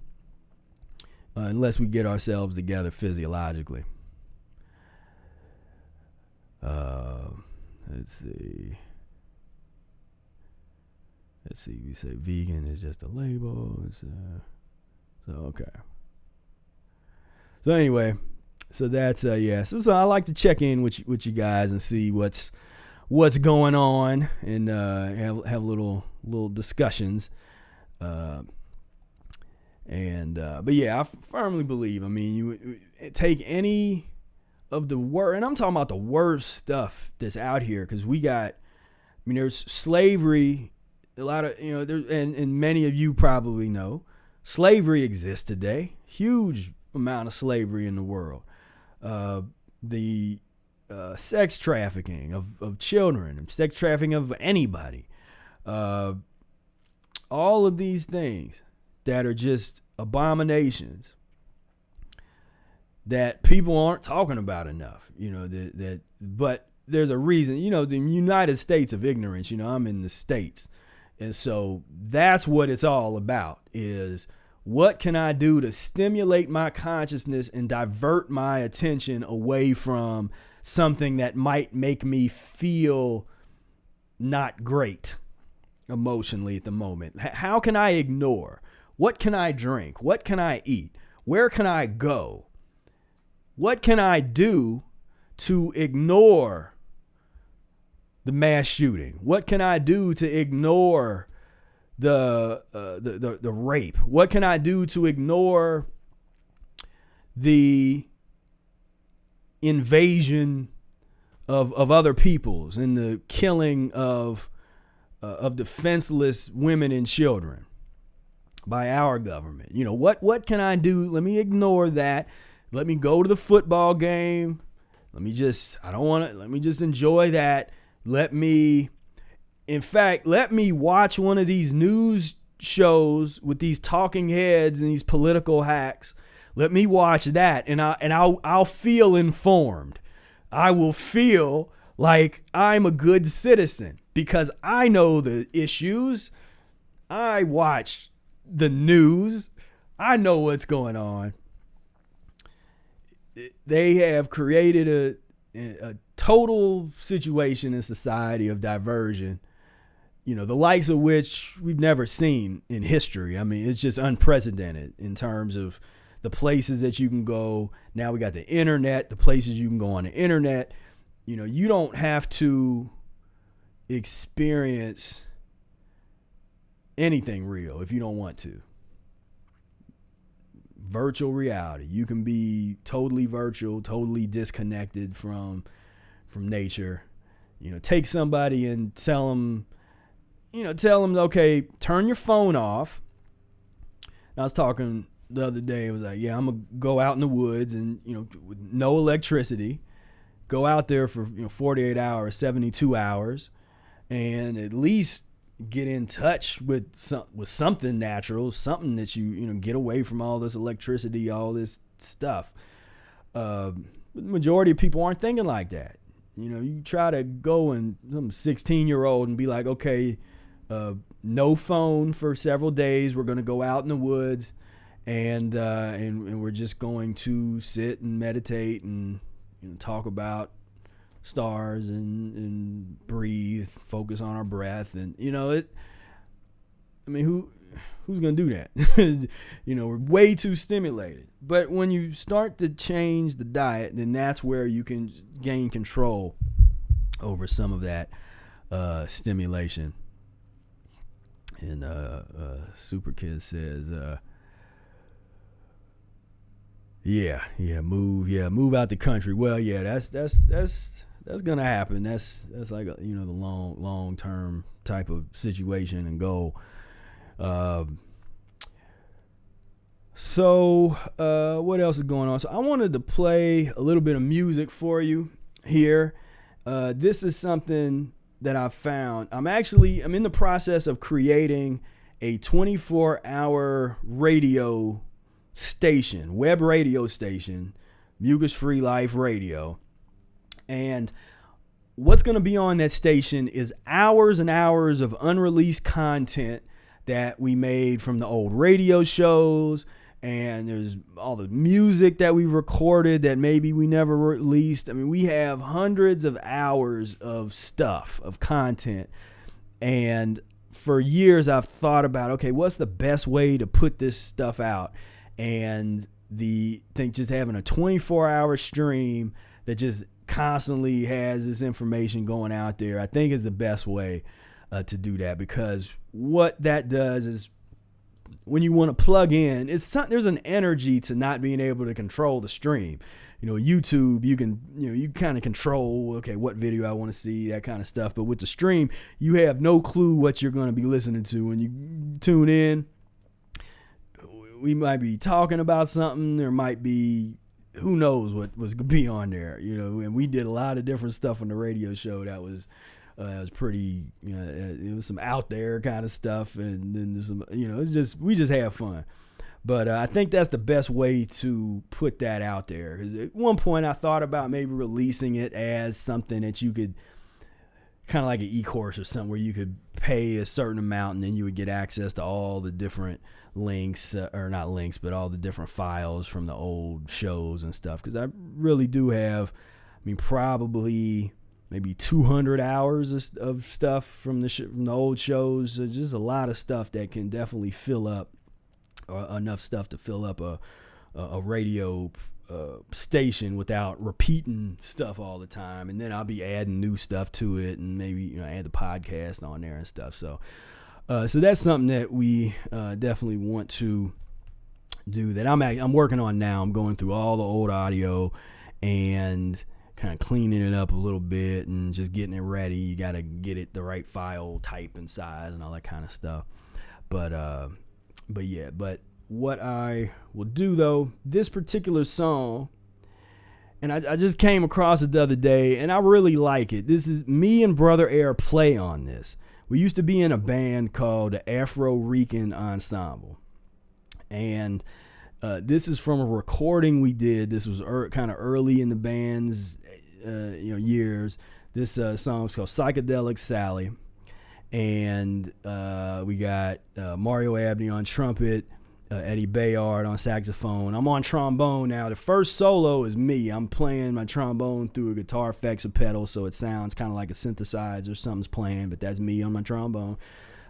unless we get ourselves together physiologically. Let's see. We say vegan is just a label. Okay. So anyway, so that's So I like to check in with you guys and see what's going on, and have little discussions. But yeah, I firmly believe. I mean, you take any of the worst, and I'm talking about the worst stuff that's out here, because there's slavery. A lot of, and many of you probably know, slavery exists today. Huge amount of slavery in the world. The sex trafficking of children, sex trafficking of anybody. All of these things that are just abominations that people aren't talking about enough, but there's a reason, the United States of ignorance, I'm in the States. And so that's what it's all about, is what can I do to stimulate my consciousness and divert my attention away from something that might make me feel not great emotionally at the moment? How can I ignore? What can I drink? What can I eat? Where can I go? What can I do to ignore the mass shooting? What can I do to ignore the rape? What can I do to ignore the invasion of other peoples and the killing of defenseless women and children by our government? What can I do? Let me ignore that. Let me go to the football game. Let me just enjoy that. Let me watch one of these news shows with these talking heads and these political hacks. Let me watch that, and I'll feel informed. I will feel like I'm a good citizen because I know the issues. I watch the news. I know what's going on. They have created a total situation in society of diversion, the likes of which we've never seen in history. I mean, it's just unprecedented in terms of the places that you can go. Now we got the internet, the places you can go on the internet. You don't have to experience anything real if you don't want to. Virtual reality. You can be totally virtual, totally disconnected from nature. Take somebody and tell them, okay, turn your phone off. I was talking the other day. It was like, I'm gonna go out in the woods and with no electricity, go out there for 48 hours, 72 hours, and at least get in touch with something natural, something that you get away from all this electricity, all this stuff. But the majority of people aren't thinking like that. You try to go and some 16-year-old and be like, okay, no phone for several days. We're going to go out in the woods and we're just going to sit and meditate and talk about stars and breathe, focus on our breath. And who's going to do that? We're way too stimulated. But when you start to change the diet, then that's where you can gain control over some of that stimulation. And Super Kid says, move out the country. Well, that's gonna happen. That's like the long term type of situation and goal. So what else is going on? So I wanted to play a little bit of music for you here. This is something that I found. I'm in the process of creating a 24-hour radio station, web radio station, Mucus-free Life Radio. And what's going to be on that station is hours and hours of unreleased content that we made from the old radio shows. And there's all the music that we recorded that maybe we never released. I mean, we have hundreds of hours of stuff, of content. And for years, I've thought about, okay, what's the best way to put this stuff out? And just having a 24-hour stream that just constantly has this information going out there, I think is the best way to do that. Because what that does is, when you want to plug in, there's an energy to not being able to control the stream. YouTube, you can, you kind of control, okay, what video I want to see, that kind of stuff. But with the stream, you have no clue what you're going to be listening to. When you tune in, we might be talking about something. There might be who knows what was gonna be on there, you know. And we did a lot of different stuff on the radio show that was pretty, you know, it was some out there kind of stuff, and then there's some, you know, we just had fun. But I think that's the best way to put that out there. 'Cause at one point I thought about maybe releasing it as something that you could, kind of like an e-course or something, where you could pay a certain amount and then you would get access to all the different links, or not links, but all the different files from the old shows and stuff. Because I really do have, I mean, probably maybe 200 hours of stuff from the old shows. So just a lot of stuff that can definitely fill up, or enough stuff to fill up a radio station without repeating stuff all the time. And then I'll be adding new stuff to it, and maybe, you know, add the podcast on there and stuff. So that's something that we definitely want to do, that I'm working on now. I'm going through all the old audio and kind of cleaning it up a little bit and just getting it ready. You got to get it the right file type and size and all that kind of stuff. But what I will do, though, this particular song, and I just came across it the other day, and I really like it. This is me and Brother Air play on this. We used to be in a band called the Afro-Rican Ensemble, and this is from a recording we did. This was kind of early in the band's years. This song is called Psychedelic Sally, and we got Mario Abney on trumpet, Eddie Bayard on saxophone. I'm on trombone now. The first solo is me. I'm playing my trombone through a guitar effects pedal, so it sounds kind of like a synthesizer. Something's playing, but that's me on my trombone.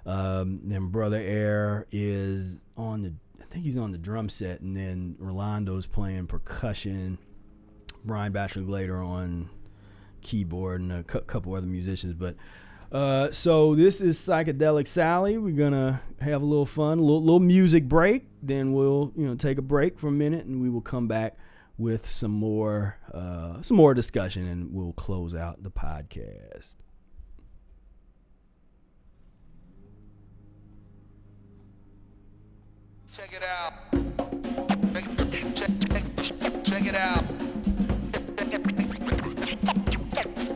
Then Brother Air is I think he's on the drum set, and then Rolando's playing percussion. Brian Batchelor-Glader on keyboard, and a couple other musicians. But so this is Psychedelic Sally. We're gonna have a little fun, a little music break. Then we'll take a break for a minute, and we will come back with some more discussion, and we'll close out the podcast. Check it out. Check it out. Check it out.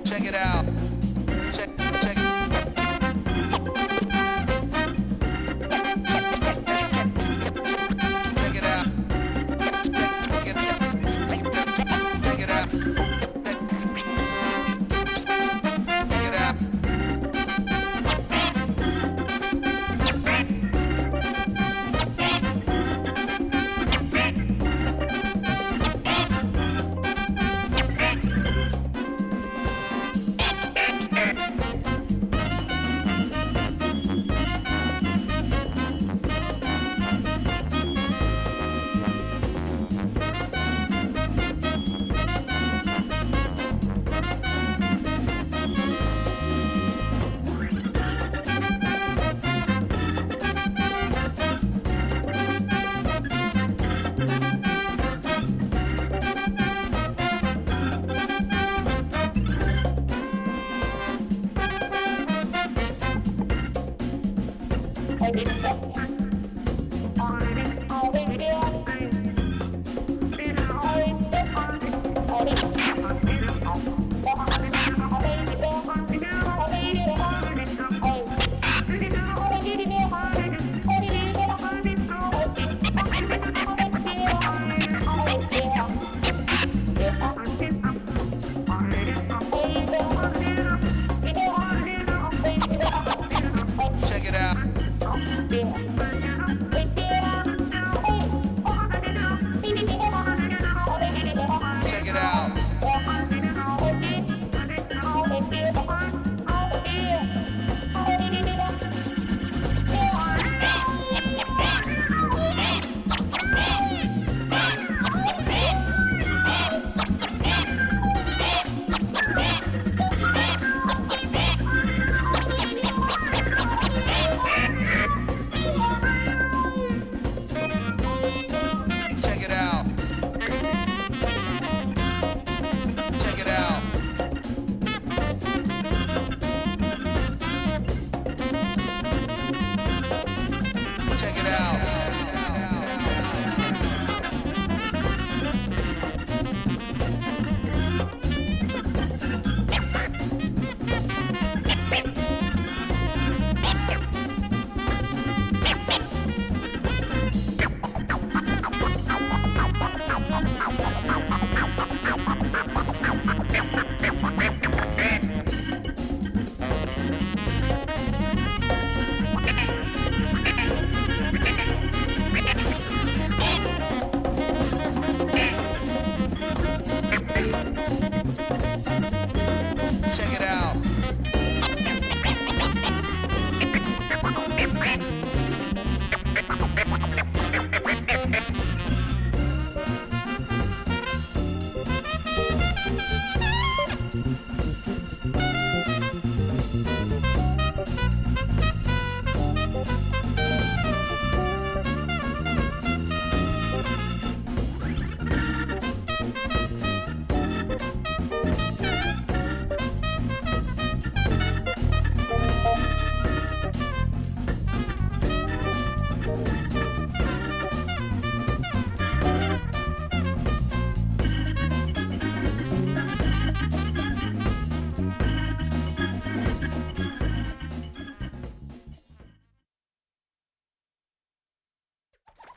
Check it out. Yeah.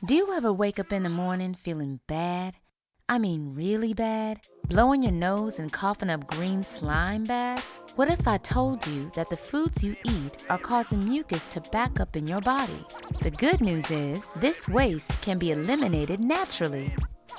Do you ever wake up in the morning feeling bad? I mean really bad? Blowing your nose and coughing up green slime bad? What if I told you that the foods you eat are causing mucus to back up in your body? The good news is this waste can be eliminated naturally.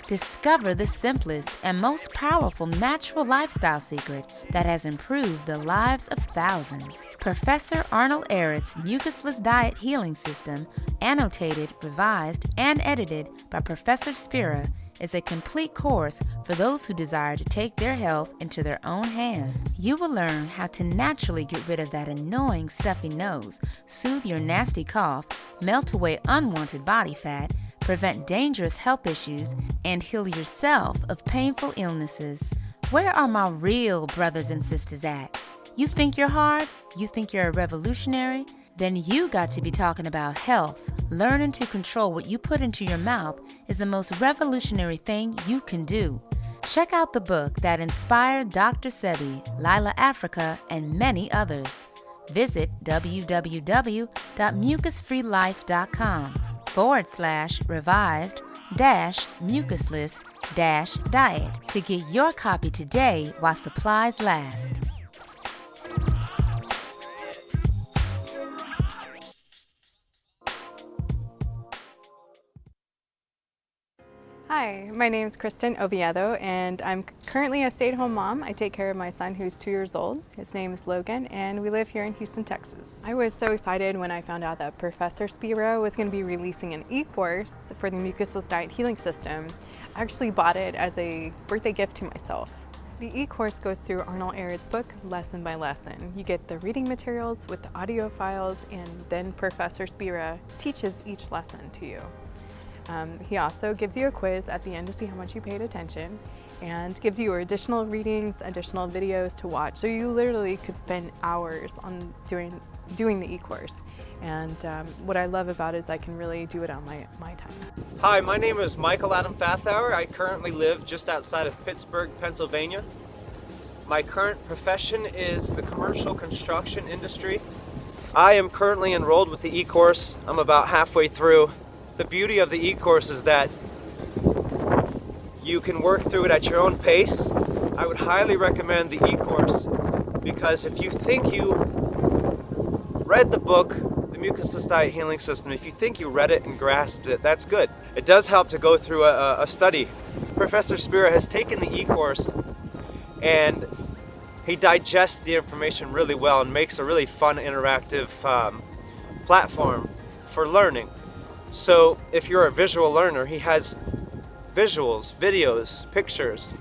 Discover the simplest and most powerful natural lifestyle secret that has improved the lives of thousands. Professor Arnold Ehret's Mucusless Diet Healing System, annotated, revised, and edited by Professor Spira, is a complete course for those who desire to take their health into their own hands. You will learn how to naturally get rid of that annoying stuffy nose, soothe your nasty cough, melt away unwanted body fat, prevent dangerous health issues, and heal yourself of painful illnesses. Where are my real brothers and sisters at? You think you're hard? You think you're a revolutionary? Then you got to be talking about health. Learning to control what you put into your mouth is the most revolutionary thing you can do. Check out the book that inspired Dr. Sebi, Lila Africa, and many others. Visit www.mucus-free-life.com/revised-mucusless-diet to get your copy today while supplies last. Hi, my name is Kristen Oviedo, and I'm currently a stay-at-home mom. I take care of my son who's 2 years old. His name is Logan, and we live here in Houston, Texas. I was so excited when I found out that Professor Spira was going to be releasing an e-course for the Mucusless Diet Healing System. I actually bought it as a birthday gift to myself. The e-course goes through Arnold Ehret's book lesson by lesson. You get the reading materials with the audio files, and then Professor Spira teaches each lesson to you. He also gives you a quiz at the end to see how much you paid attention, and gives you additional readings, additional videos to watch. So you literally could spend hours on doing the e-course. And what I love about it is I can really do it on my time. Hi, my name is Michael Adam Fathauer. I currently live just outside of Pittsburgh, Pennsylvania. My current profession is the commercial construction industry. I am currently enrolled with the e-course. I'm about halfway through. The beauty of the e-course is that you can work through it at your own pace. I would highly recommend the e-course because if you think you read the book, the Mucusless Diet Healing System, if you think you read it and grasped it, that's good. It does help to go through a study. Professor Spira has taken the e-course and he digests the information really well and makes a really fun, interactive platform for learning. So if you're a visual learner, he has visuals, videos, pictures.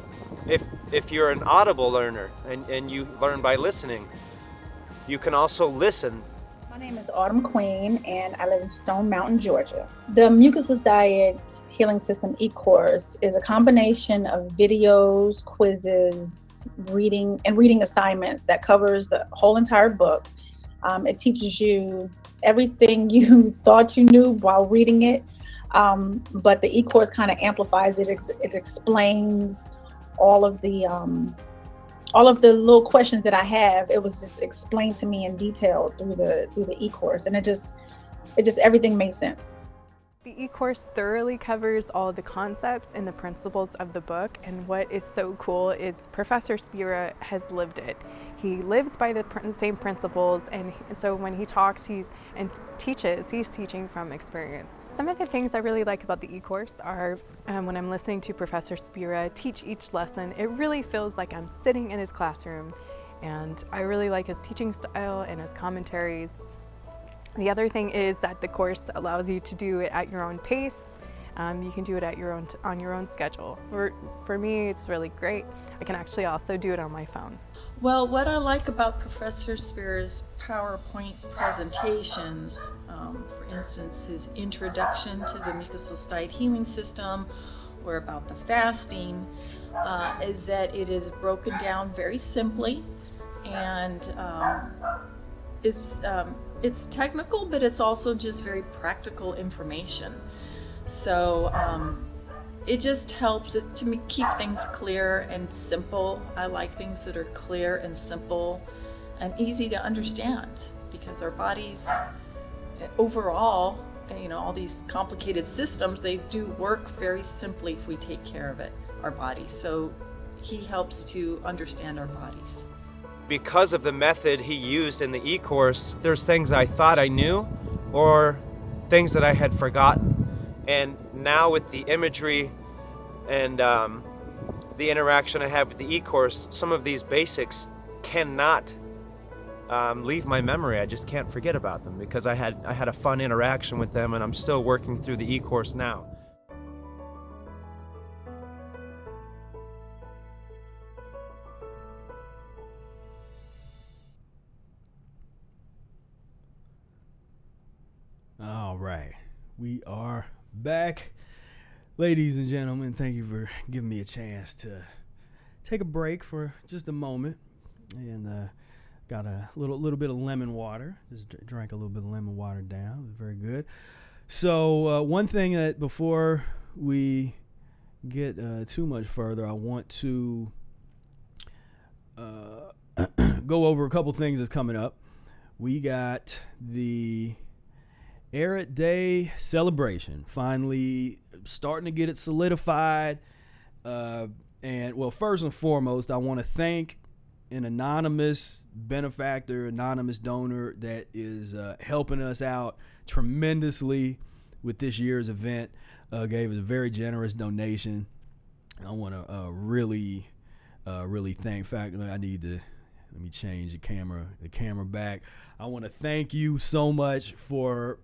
If you're an audible learner and you learn by listening, you can also listen. My name is Autumn Queen, and I live in Stone Mountain, Georgia. The Mucusless Diet Healing System e-course is a combination of videos, quizzes, reading assignments that covers the whole entire book. It teaches you everything you thought you knew while reading it, but the e-course kind of amplifies it. It explains all of the little questions that I have. It was just explained to me in detail through the e-course, and it just everything made sense. The e-course thoroughly covers all the concepts and the principles of the book, and what is so cool is Professor Spira has lived it. He lives by the same principles, and so when he talks he's teaching from experience. Some of the things I really like about the e-course are when I'm listening to Professor Spira teach each lesson, it really feels like I'm sitting in his classroom, and I really like his teaching style and his commentaries. The other thing is that the course allows you to do it at your own pace. You can do it on your own schedule. For me, it's really great. I can actually also do it on my phone. Well, what I like about Professor Spira's PowerPoint presentations, for instance, his introduction to the Mucusless Diet Healing System, or about the fasting, is that it is broken down very simply, and it's technical, but it's also just very practical information. So it just helps it to keep things clear and simple. I like things that are clear and simple and easy to understand, because our bodies overall all these complicated systems, they do work very simply if we take care of it, our bodies. So he helps to understand our bodies. Because of the method he used in the e-course, there's things I thought I knew or things that I had forgotten. And now with the imagery and the interaction I have with the e-course, some of these basics cannot leave my memory. I just can't forget about them because I had a fun interaction with them, and I'm still working through the e-course now. All right, we are back. Ladies and gentlemen, thank you for giving me a chance to take a break for just a moment. And got a little bit of lemon water. Just drank a little bit of lemon water down. It was very good. So one thing that before we get too much further, I want to go over a couple things that's coming up. We got the Arid Day celebration finally starting to get it solidified. And well, first and foremost, I want to thank an anonymous benefactor, anonymous donor that is helping us out tremendously with this year's event. Gave us a very generous donation. I want to really thank. In fact, I need to let me change the camera back. I want to thank you so much for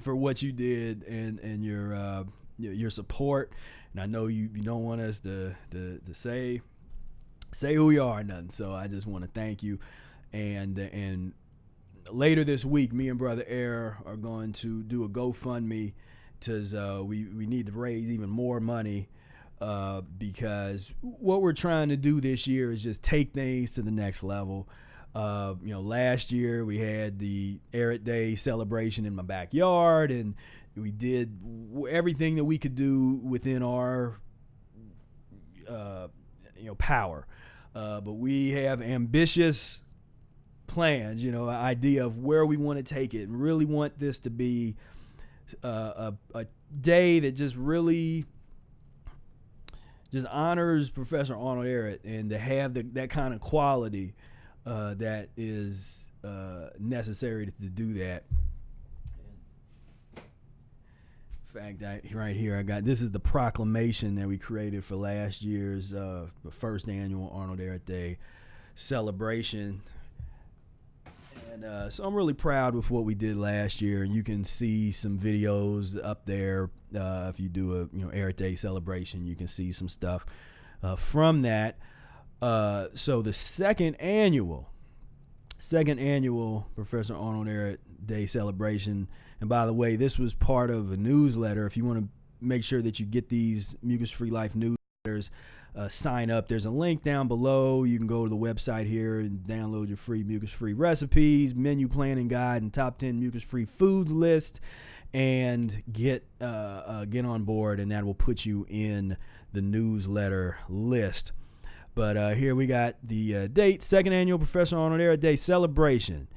what you did and your support. And I know you don't want us to say who you are or nothing. So I just want to thank you. And later this week, me and Brother Air are going to do a GoFundMe because we need to raise even more money because what we're trying to do this year is just take things to the next level. Last year we had the Arid Day celebration in my backyard, and we did everything that we could do within our power. But we have ambitious plans, an idea of where we want to take it, and really want this to be a day that just really just honors Professor Arnold Ehret, and to have that kind of quality that is necessary to do that. In fact, right here I got, this is the proclamation that we created for last year's the first annual Arnold Ehret Day celebration. And so I'm really proud with what we did last year. You can see some videos up there. If you do a Ehret Day celebration, you can see some stuff from that. So the second annual Professor Arnold Ehret Day celebration. And by the way, this was part of a newsletter. If you want to make sure that you get these Mucus-free Life newsletters, sign up. There's a link down below. You can go to the website here and download your free mucus-free recipes, menu planning guide, and top 10 mucus-free foods list, and get on board, and that will put you in the newsletter list. But here we got the date. Second annual Professor Arnold Ehret Day celebration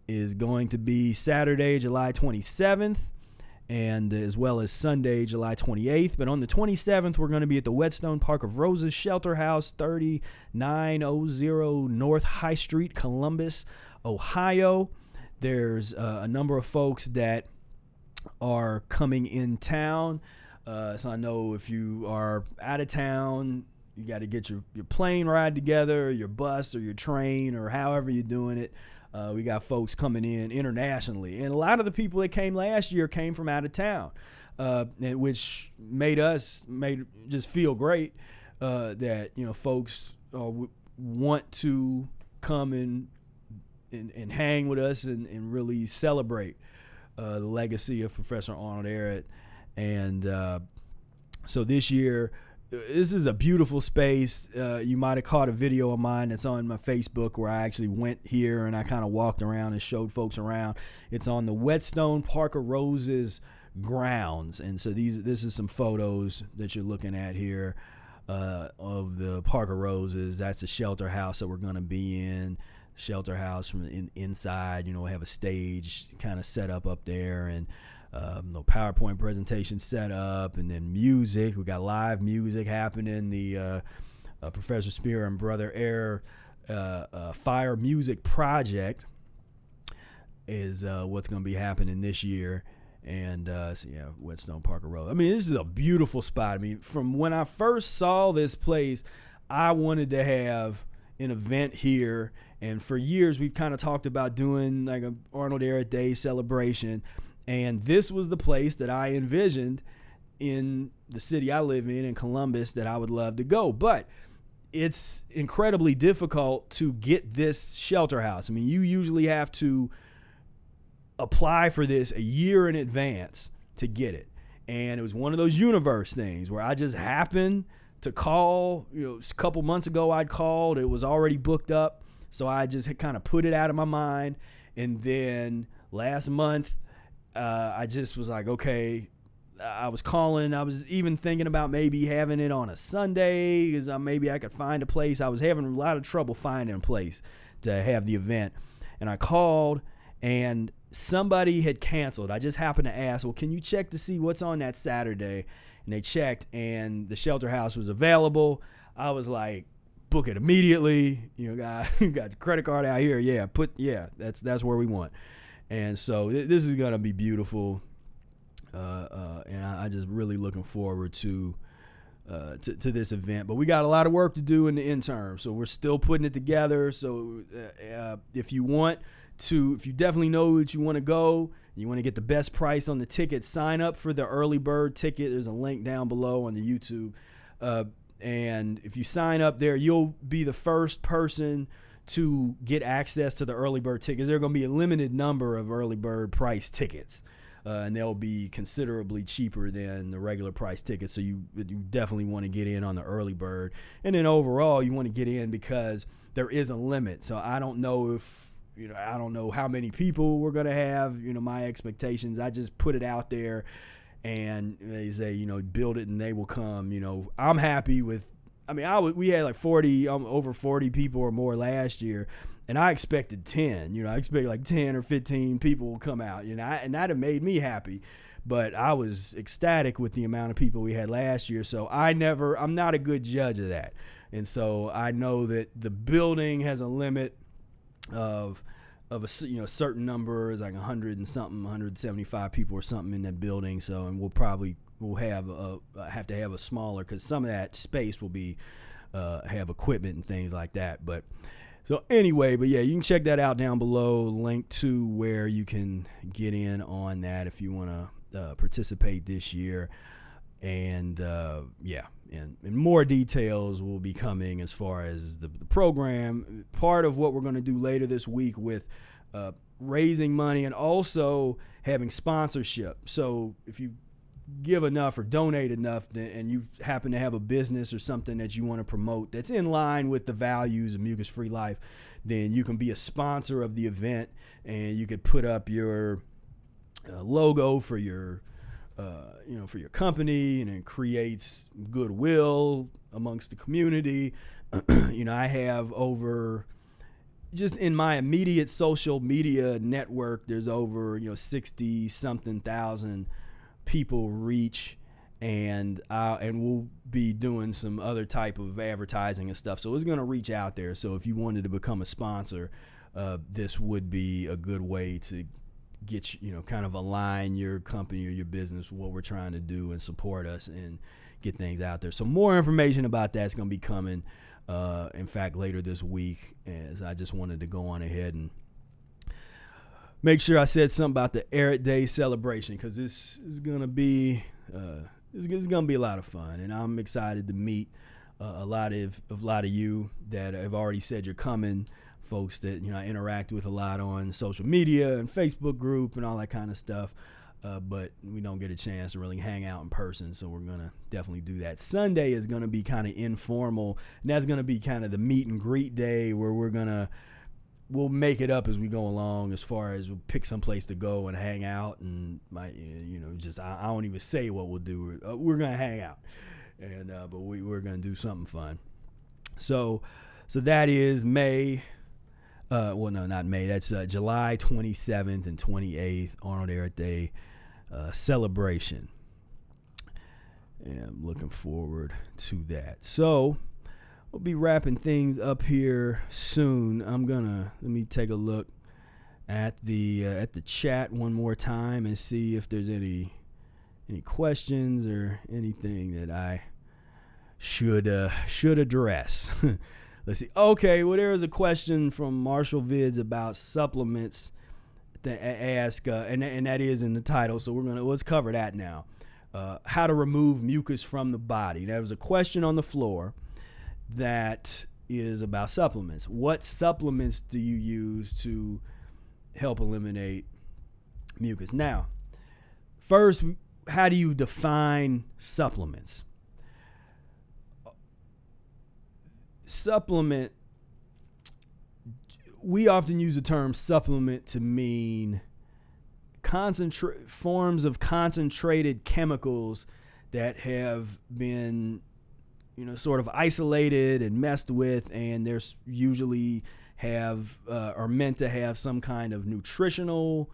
is going to be Saturday, July 27th, and as well as Sunday, July 28th. But on the 27th, we're going to be at the Whetstone Park of Roses Shelter House, 3900 North High Street, Columbus, Ohio. There's a number of folks that are coming in town. So I know if you are out of town, you got to get your plane ride together, your bus or your train, or however you're doing it. We got folks coming in internationally, and a lot of the people that came last year came from out of town, which made just feel great that folks want to come and hang with us and really celebrate the legacy of Professor Arnold Ehret. And so this year, this is a beautiful space. You might have caught a video of mine that's on my Facebook where I actually went here and I kind of walked around and showed folks around. It's on the Whetstone Park of Roses grounds. And so this is some photos that you're looking at here of the Park of Roses. That's a shelter house that we're going to be in. Shelter house from inside, we have a stage kind of set up there, and no PowerPoint presentation set up, and then music. We got live music happening. The Professor Spira and Brother Air Fire Music Project is what's going to be happening this year. And Whetstone Parker Road. I mean, this is a beautiful spot. I mean, from when I first saw this place, I wanted to have an event here. And for years, we've kind of talked about doing like a Arnold Air Day celebration. And this was the place that I envisioned in the city I live in Columbus, that I would love to go. But it's incredibly difficult to get this shelter house. I mean, you usually have to apply for this a year in advance to get it. And it was one of those universe things where I just happened to call. A couple months ago I'd called. It was already booked up. So I just had kind of put it out of my mind. And then last month, I just was like, okay, I was calling. I was even thinking about maybe having it on a Sunday, because maybe I could find a place. I was having a lot of trouble finding a place to have the event. And I called, and somebody had canceled. I just happened to ask, well, can you check to see what's on that Saturday? And they checked, and the shelter house was available. I was like, book it immediately. Got the credit card out here. That's where we want. And so this is gonna be beautiful. And I just really looking forward to this event. But we got a lot of work to do in the interim, so we're still putting it together. So if you definitely know that you want to go, you want to get the best price on the ticket, sign up for the early bird ticket. There's a link down below on the YouTube. And if you sign up there, you'll be the first person to get access to the early bird tickets. There are going to be a limited number of early bird price tickets. And they'll be considerably cheaper than the regular price tickets. So you definitely want to get in on the early bird. And then overall, you want to get in because there is a limit. So I don't know I don't know how many people we're going to have. My expectations, I just put it out there, and they say, build it and they will come. I'm happy with, we had like 40, over 40 people or more last year. And I expected 10, I expected like 10 or 15 people will come out, and that have made me happy. But I was ecstatic with the amount of people we had last year. So I'm not a good judge of that. And so I know that the building has a limit of a certain number, is like 100 and something, 175 people or something in that building. So, and we'll have to have a smaller, because some of that space will be have equipment and things like that. But so anyway, you can check that out down below. Link to where you can get in on that if you want to participate this year. And and more details will be coming as far as the program. Part of what we're going to do later this week with raising money and also having sponsorship. So if you give enough or donate enough, and you happen to have a business or something that you want to promote that's in line with the values of Mucus-free Life, then you can be a sponsor of the event, and you could put up your logo for your for your company, and it creates goodwill amongst the community. I have over, just in my immediate social media network, there's over 60 something thousand people reach, and we'll be doing some other type of advertising and stuff. So it's going to reach out there. So if you wanted to become a sponsor, this would be a good way to get kind of align your company or your business with what we're trying to do and support us and get things out there. So more information about that's going to be coming, in fact, later this week, as I just wanted to go on ahead and make sure I said something about the Air Day celebration, because this is going to be it's going to be a lot of fun, and I'm excited to meet a lot of you that have already said you're coming. Folks that I interact with a lot on social media and Facebook group and all that kind of stuff, but we don't get a chance to really hang out in person, so we're gonna definitely do that. Sunday is gonna be kind of informal, and that's gonna be kind of the meet and greet day where we'll make it up as we go along, as far as we'll pick some place to go and hang out, and I don't even say what we'll do. We're gonna hang out, and but we're gonna do something fun. So that is May. Not May. That's July 27th and 28th, Arnold Air Day celebration. And I'm looking forward to that. So we'll be wrapping things up here soon. Let me take a look at the chat one more time and see if there's any questions or anything that I should address. Let's see. Okay, well, there is a question from Marshall Vids about supplements that ask, and that is in the title, so let's cover that now. How to remove mucus from the body. There was a question on the floor that is about supplements. What supplements do you use to help eliminate mucus? Now, first, how do you define supplements? Supplement, we often use the term supplement to mean forms of concentrated chemicals that have been, sort of isolated and messed with, and there's usually are meant to have some kind of nutritional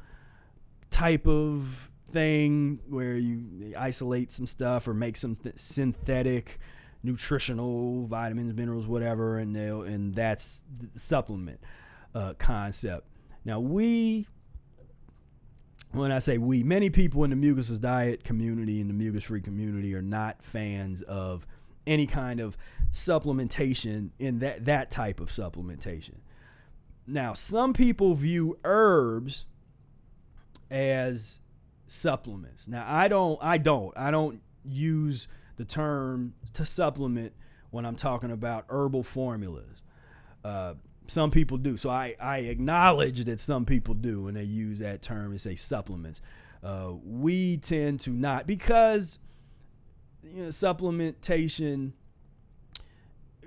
type of thing where you isolate some stuff or make some synthetic nutritional vitamins, minerals, whatever, and that's the supplement concept. Now, when I say we, many people in the Mucusless Diet community and the mucus-free community are not fans of any kind of supplementation in that type of supplementation. Now, some people view herbs as supplements. Now, I don't use the term to supplement when I'm talking about herbal formulas. Some people do. So I acknowledge that some people do, and they use that term and say supplements. We tend to not, because supplementation,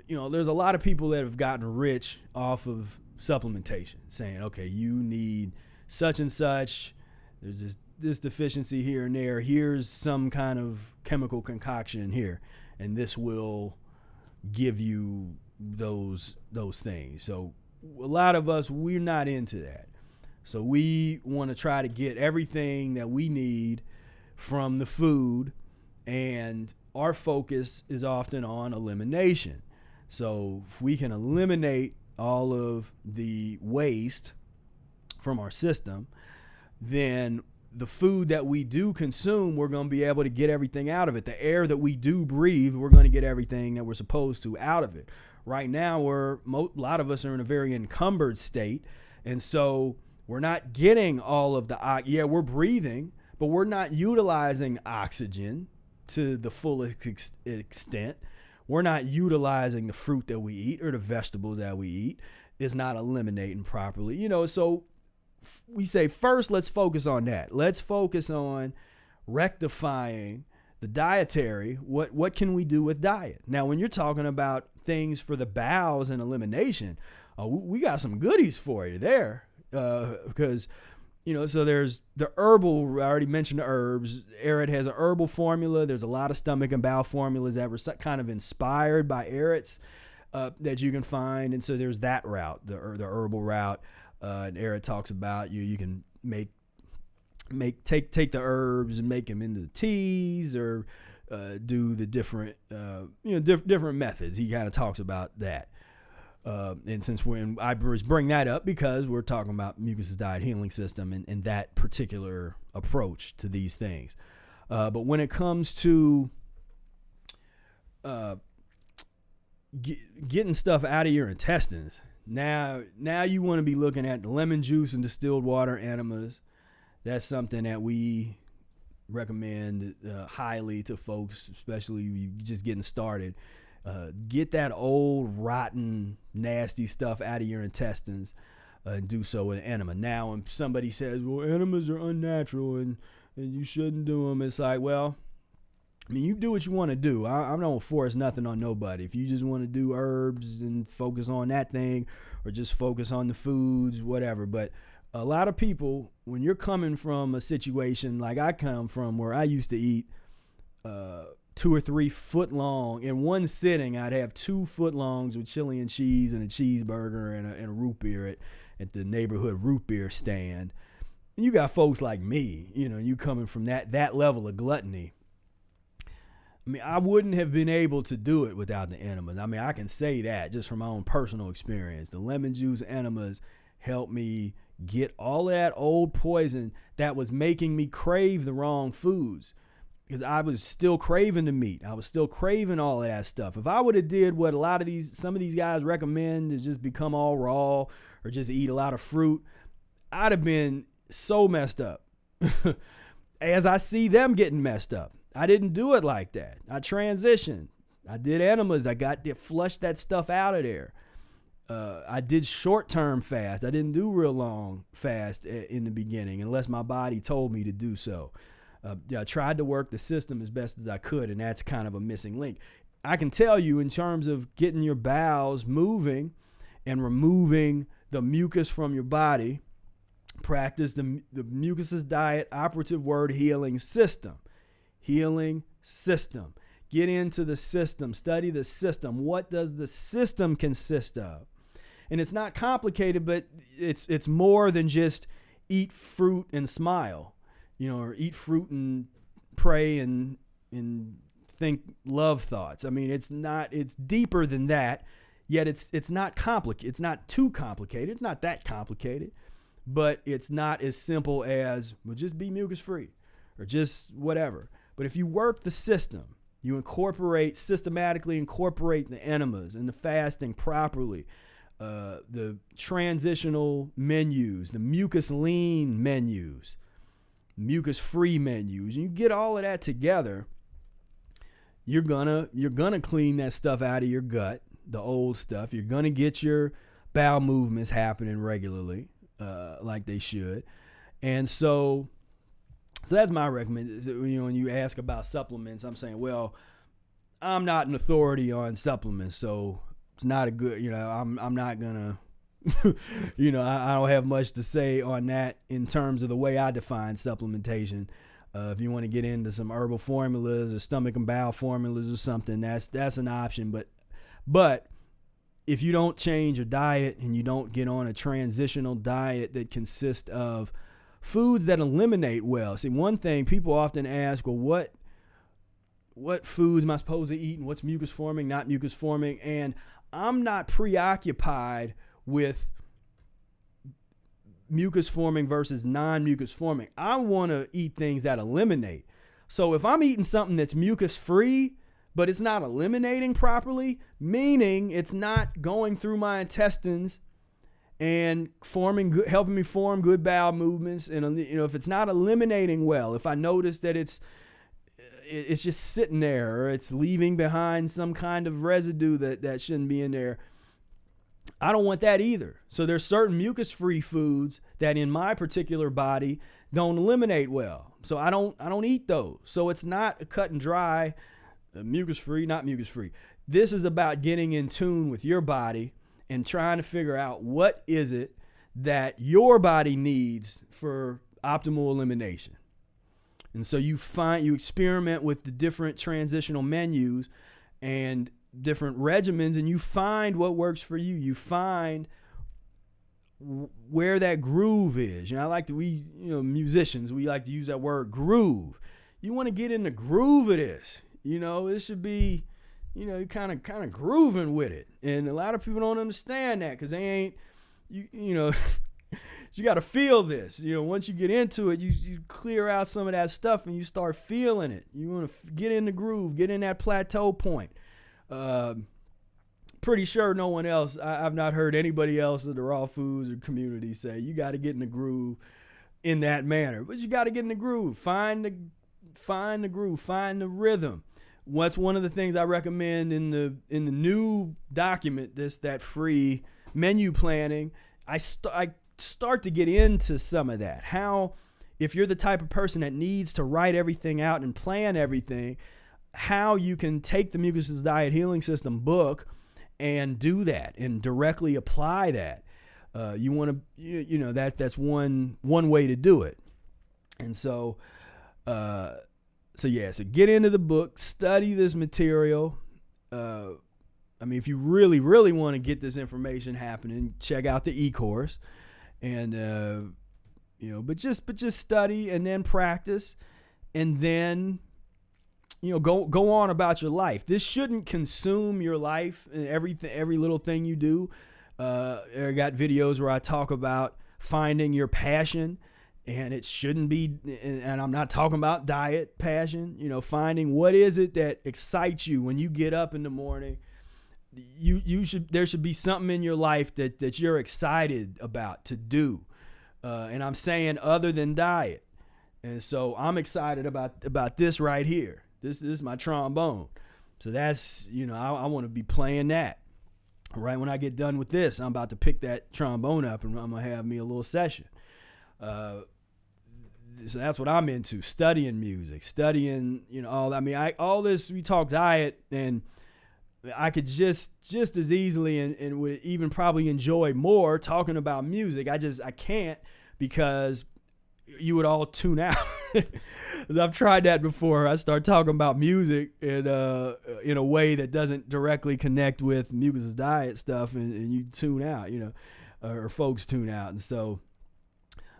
there's a lot of people that have gotten rich off of supplementation, saying, okay, you need such and such, there's this deficiency here and there, here's some kind of chemical concoction here, and this will give you those things. So a lot of us, we're not into that. So we want to try to get everything that we need from the food, and our focus is often on elimination. So if we can eliminate all of the waste from our system, then the food that we do consume, we're going to be able to get everything out of it. The air that we do breathe, we're going to get everything that we're supposed to out of it. Right now, a lot of us are in a very encumbered state, and so we're not getting all of the we're breathing, but we're not utilizing oxygen to the fullest extent. We're not utilizing the fruit that we eat or the vegetables that we eat. It's not eliminating properly, so we say, first, let's focus on that. Let's focus on rectifying the dietary. What can we do with diet? Now, when you're talking about things for the bowels and elimination, we got some goodies for you there, because, so there's the herbal. I already mentioned the herbs. Arid has a herbal formula. There's a lot of stomach and bowel formulas that were kind of inspired by Arid's that you can find. And so there's that route, the herbal route. And Arid talks about you can take the herbs and make them into teas, or do the different different methods. He kind of talks about that. And since I bring that up because we're talking about Mucusless Diet Healing System and that particular approach to these things. But when it comes to getting stuff out of your intestines, now you want to be looking at the lemon juice and distilled water enemas. That's something that we recommend highly to folks, especially you just getting started. Get that old, rotten, nasty stuff out of your intestines, and do so with an enema. Now, when somebody says, well, enemas are unnatural and you shouldn't do them, it's like, well, I mean, you do what you want to do. I'm not going to force nothing on nobody. If you just want to do herbs and focus on that thing, or just focus on the foods, whatever. But a lot of people, when you're coming from a situation like I come from, where I used to eat 2 or 3 foot long in one sitting, I'd have 2 foot longs with chili and cheese and a cheeseburger and a root beer at the neighborhood root beer stand. And you got folks like me, you coming from that level of gluttony. I mean, I wouldn't have been able to do it without the enemas. I mean, I can say that just from my own personal experience. The lemon juice enemas helped me get all of that old poison that was making me crave the wrong foods, because I was still craving the meat. I was still craving all of that stuff. If I would have did what some of these guys recommend, to just become all raw or just eat a lot of fruit, I'd have been so messed up as I see them getting messed up. I didn't do it like that. I transitioned. I did enemas. I flushed that stuff out of there. I did short-term fast. I didn't do real long fast in the beginning unless my body told me to do so. I tried to work the system as best as I could, and that's kind of a missing link. I can tell you, in terms of getting your bowels moving and removing the mucus from your body, practice the Mucusless Diet operative word healing system. Healing system. Get into the system. Study the system. What does the system consist of? And it's not complicated, but it's more than just eat fruit and smile, or eat fruit and pray and think love thoughts. I mean, it's deeper than that, yet it's not complicated. It's not too complicated. It's not that complicated, but it's not as simple as, well, just be mucus free or just whatever. But if you work the system, you systematically incorporate the enemas and the fasting properly, the transitional menus, the mucus lean menus, mucus-free menus, and you get all of that together, you're gonna clean that stuff out of your gut, the old stuff. You're gonna get your bowel movements happening regularly, like they should. And so that's my recommendation. When you ask about supplements, I'm saying, well, I'm not an authority on supplements, so it's not a good, I'm not gonna, I don't have much to say on that in terms of the way I define supplementation. If you want to get into some herbal formulas or stomach and bowel formulas or something, that's an option. But if you don't change your diet and you don't get on a transitional diet that consists of foods that eliminate well. See, one thing people often ask, well, what foods am I supposed to eat and what's mucus forming, not mucus forming? And I'm not preoccupied with mucus forming versus non-mucus forming. I want to eat things that eliminate. So if I'm eating something that's mucus free, but it's not eliminating properly, meaning it's not going through my intestines and helping me form good bowel movements, and if it's not eliminating well, if I notice that it's just sitting there, or it's leaving behind some kind of residue that shouldn't be in there, I don't want that either. So there's certain mucus-free foods that in my particular body don't eliminate well. So I don't eat those. So it's not a cut and dry, mucus-free, not mucus-free. This is about getting in tune with your body and trying to figure out what is it that your body needs for optimal elimination. And so you experiment with the different transitional menus and different regimens, and you find what works for you. You find where that groove is. Musicians, we like to use that word groove. You want to get in the groove of this. It should be, you're kind of grooving with it. And a lot of people don't understand that because they ain't, you got to feel this. Once you get into it, you clear out some of that stuff and you start feeling it. You want to get in the groove, get in that plateau point. Pretty sure no one else, I've not heard anybody else in the raw foods or community say you got to get in the groove in that manner. But you got to get in the groove. Find the groove, find the rhythm. What's one of the things I recommend in the new document, that free menu planning, I start to get into some of that. How, if you're the type of person that needs to write everything out and plan everything, how you can take the Mucusless Diet Healing System book and do that and directly apply that. You want to, that's one way to do it. And so get into the book, study this material. If you really, really want to get this information happening, check out the e-course. And but just study and then practice, and then go on about your life. This shouldn't consume your life and every little thing you do. I got videos where I talk about finding your passion, and it shouldn't be, and I'm not talking about diet passion, finding what is it that excites you when you get up in the morning. There should be something in your life that you're excited about to do. And I'm saying other than diet. And so I'm excited about this right here. This is my trombone. So that's, I want to be playing that. Right when I get done with this, I'm about to pick that trombone up and I'm going to have me a little session. So that's what I'm into, studying music, studying, all this, we talk diet, and I could just as easily and would even probably enjoy more talking about music. I can't, because you would all tune out. Because I've tried that before. I start talking about music in a way that doesn't directly connect with Mucusless Diet stuff, and you tune out, or folks tune out. And so,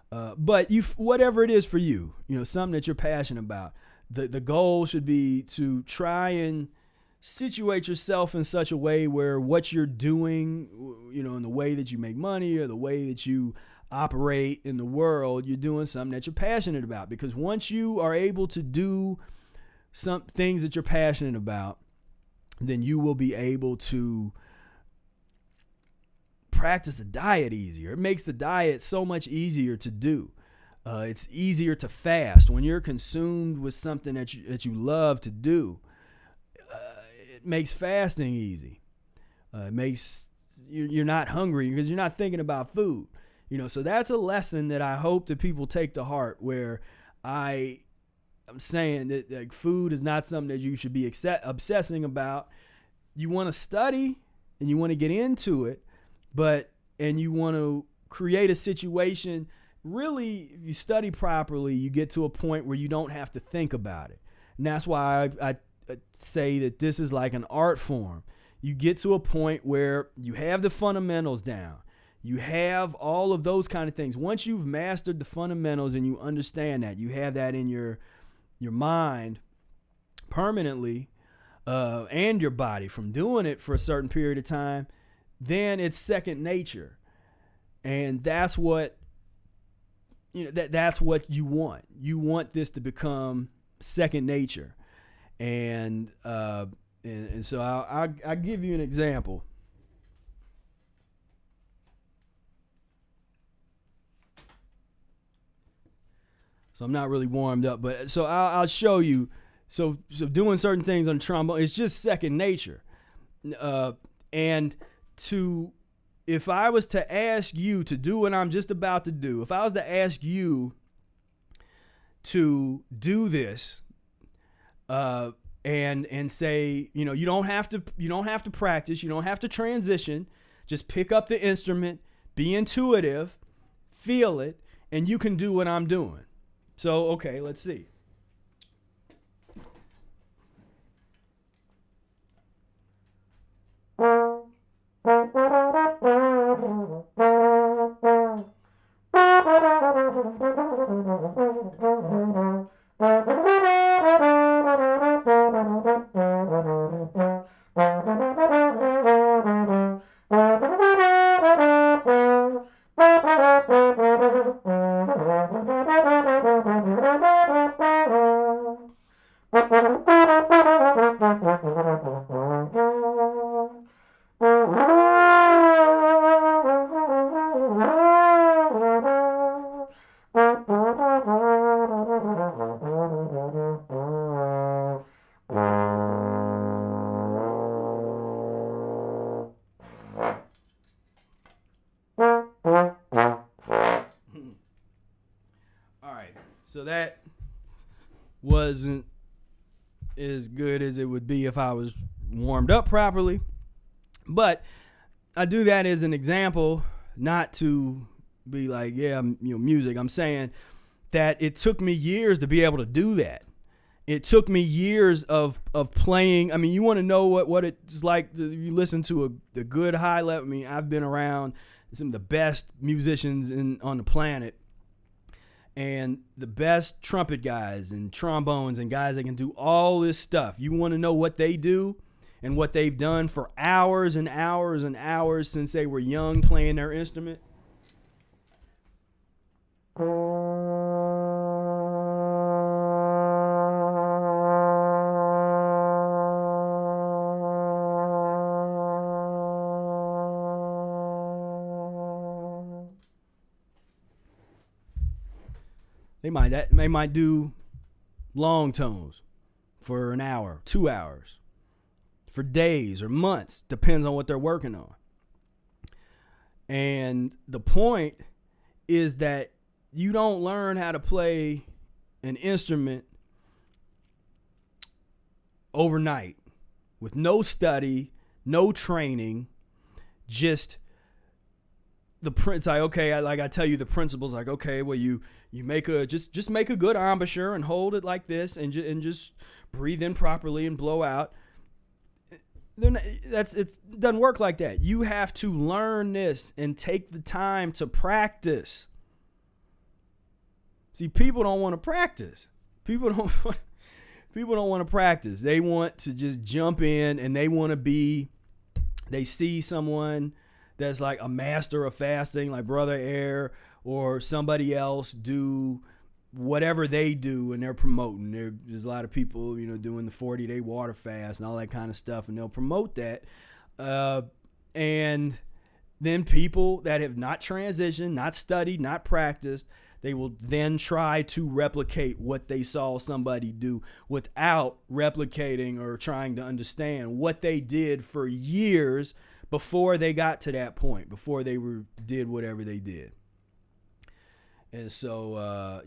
but whatever it is for you, something that you're passionate about, the goal should be to try and situate yourself in such a way where what you're doing, in the way that you make money or the way that you operate in the world, you're doing something that you're passionate about. Because once you are able to do some things that you're passionate about, then you will be able to practice the diet easier. It makes the diet so much easier to do. It's easier to fast when you're consumed with something that you love to do. It makes fasting easy. It makes you're not hungry because you're not thinking about food. So that's a lesson that I hope that people take to heart, where I'm saying that like, food is not something that you should be obsessing about. You want to study and you want to get into it, and you want to create a situation. Really, if you study properly, you get to a point where you don't have to think about it. And that's why I say that this is like an art form. You get to a point where you have the fundamentals down. You have all of those kind of things. Once you've mastered the fundamentals and you understand that, you have that in your mind permanently, and your body from doing it for a certain period of time, then it's second nature. And that's what that's what you want. You want this to become second nature. And so I'll give you an example. So I'm not really warmed up, but so I'll show you. So doing certain things on trombone, it's just second nature. And if I was to ask you to do what I'm just about to do, if I was to ask you to do this, and say, you don't have to practice, you don't have to transition, just pick up the instrument, be intuitive, feel it, and you can do what I'm doing. So, okay, let's see. So that wasn't as good as it would be if I was warmed up properly. But I do that as an example, not to be like, music. I'm saying that it took me years to be able to do that. It took me years of playing. I mean, you want to know what it's like to, you listen to a good high level. I mean, I've been around some of the best musicians on the planet. And the best trumpet guys and trombones and guys that can do all this stuff, you want to know what they do and what they've done for hours and hours and hours since they were young playing their instrument? They might do long tones for an hour, 2 hours, for days or months, depends on what they're working on. And the point is that you don't learn how to play an instrument overnight with no study, no training, just the like, okay, I tell you the principles, like, okay, well, you make a just make a good embouchure and hold it like this, and just breathe in properly and blow out. It doesn't work like that. You have to learn this and take the time to practice. See, people don't want to practice. People don't want to practice. They want to just jump in, and they see someone that's like a master of fasting, like Brother Air, or somebody else do whatever they do, and they're promoting. There's a lot of people, doing the 40-day water fast and all that kind of stuff, and they'll promote that. And then people that have not transitioned, not studied, not practiced, they will then try to replicate what they saw somebody do without replicating or trying to understand what they did for years before they got to that point, before they did whatever they did. And so,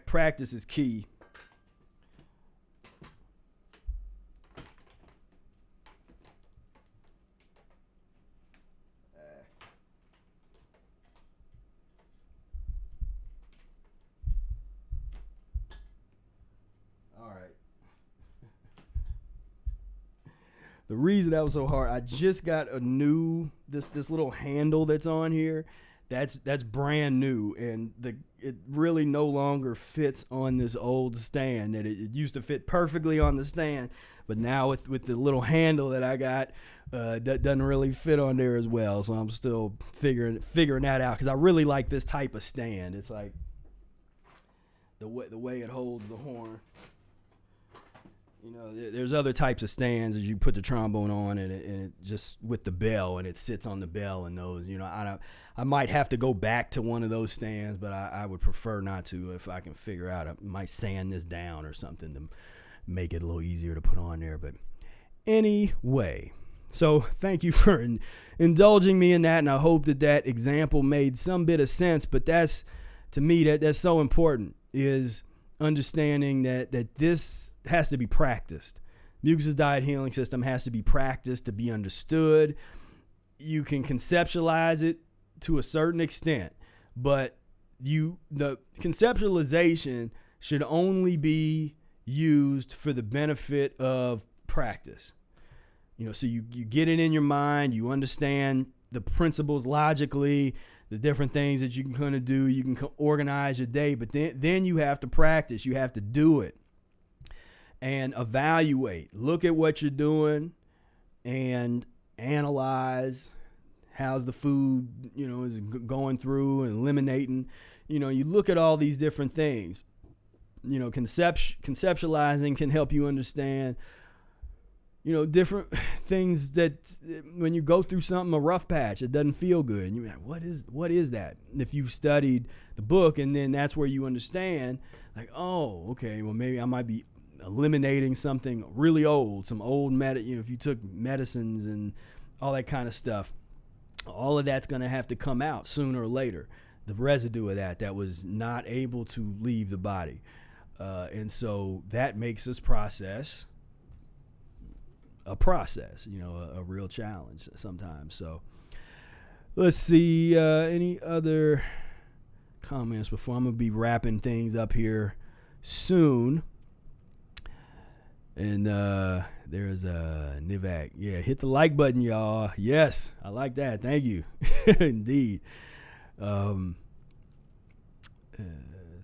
practice is key. All right. The reason that was so hard, I just got a new this little handle that's on here. That's brand new, and it really no longer fits on this old stand. That it used to fit perfectly on the stand, but now with the little handle that I got, that doesn't really fit on there as well. So I'm still figuring that out, because I really like this type of stand. It's like the way it holds the horn. There's other types of stands that you put the trombone on, and it just with the bell, and it sits on the bell, and those, I might have to go back to one of those stands, but I would prefer not to. If I can figure out, I might sand this down or something to make it a little easier to put on there. But anyway, so thank you for indulging me in that, and I hope that example made some bit of sense. But that's, to me, that's so important, is understanding that this has to be practiced. Mucusless Diet Healing System has to be practiced to be understood. You can conceptualize it to a certain extent, but the conceptualization should only be used for the benefit of practice. So you get it in your mind, you understand the principles logically, the different things that you can kind of do. You can organize your day, but then you have to practice. You have to do it and evaluate. Look at what you're doing and analyze. How's the food, is going through and eliminating. You look at all these different things. Conceptualizing can help you understand, different things that when you go through a rough patch, it doesn't feel good. And you're like, what is that? And if you've studied the book, and then that's where you understand, like, oh, okay, well, maybe I might be eliminating something really old, some old if you took medicines and all that kind of stuff. All of that's going to have to come out sooner or later. The residue of that was not able to leave the body. And so that makes this process a real challenge sometimes. So let's see, any other comments before I'm going to be wrapping things up here soon. And there's Nivak. Yeah, hit the like button, y'all. Yes, I like that. Thank you. Indeed. Let's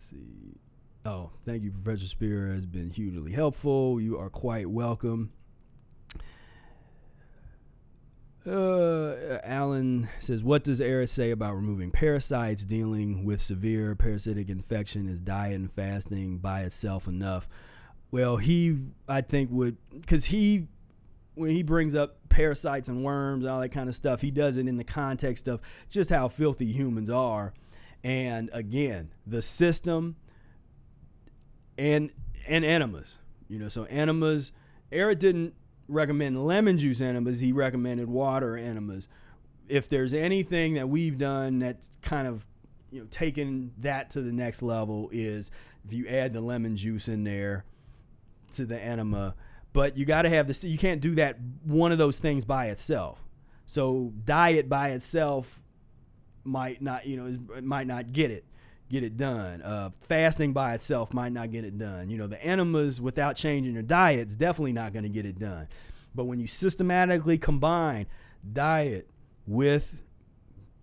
Let's see. Oh, thank you, Professor Spira. Has been hugely helpful. You are quite welcome. Alan says, what does Era say about removing parasites? Dealing with severe parasitic infection, is diet and fasting by itself enough? Well, I think would, because when he brings up parasites and worms, all that kind of stuff, he does it in the context of just how filthy humans are. And again, the system and enemas, so enemas, Era didn't recommend lemon juice enemas. He recommended water enemas. If there's anything that we've done that's kind of, taken that to the next level, is if you add the lemon juice in there to the enema. But you got to have you can't do that, one of those things by itself. So diet by itself might not, might not get it done. Fasting by itself might not get it done. The enemas without changing your diet is definitely not going to get it done. But when you systematically combine diet with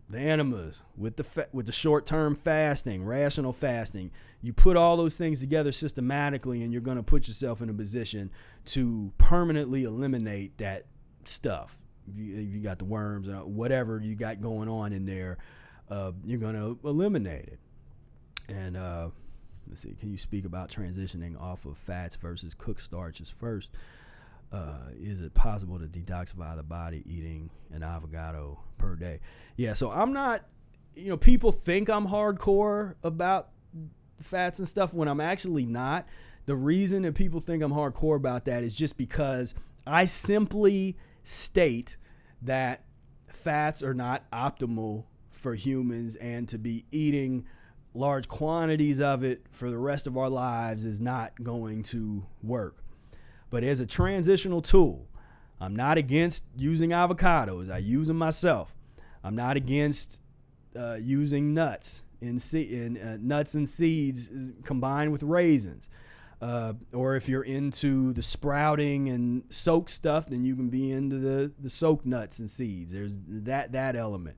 the enemas, with the short-term fasting, rational fasting, you put all those things together systematically, and you're going to put yourself in a position to permanently eliminate that stuff. If you got the worms or whatever you got going on in there, you're going to eliminate it. And let's see, can you speak about transitioning off of fats versus cooked starches first? Is it possible to detoxify the body eating an avocado per day? Yeah, so I'm not, people think I'm hardcore about fats and stuff when I'm actually not. The reason that people think I'm hardcore about that is just because I simply state that fats are not optimal for humans, and to be eating large quantities of it for the rest of our lives is not going to work. But as a transitional tool, I'm not against using avocados. I use them myself. I'm not against using nuts nuts and seeds combined with raisins. Or if you're into the sprouting and soaked stuff, then you can be into the soaked nuts and seeds. There's that element.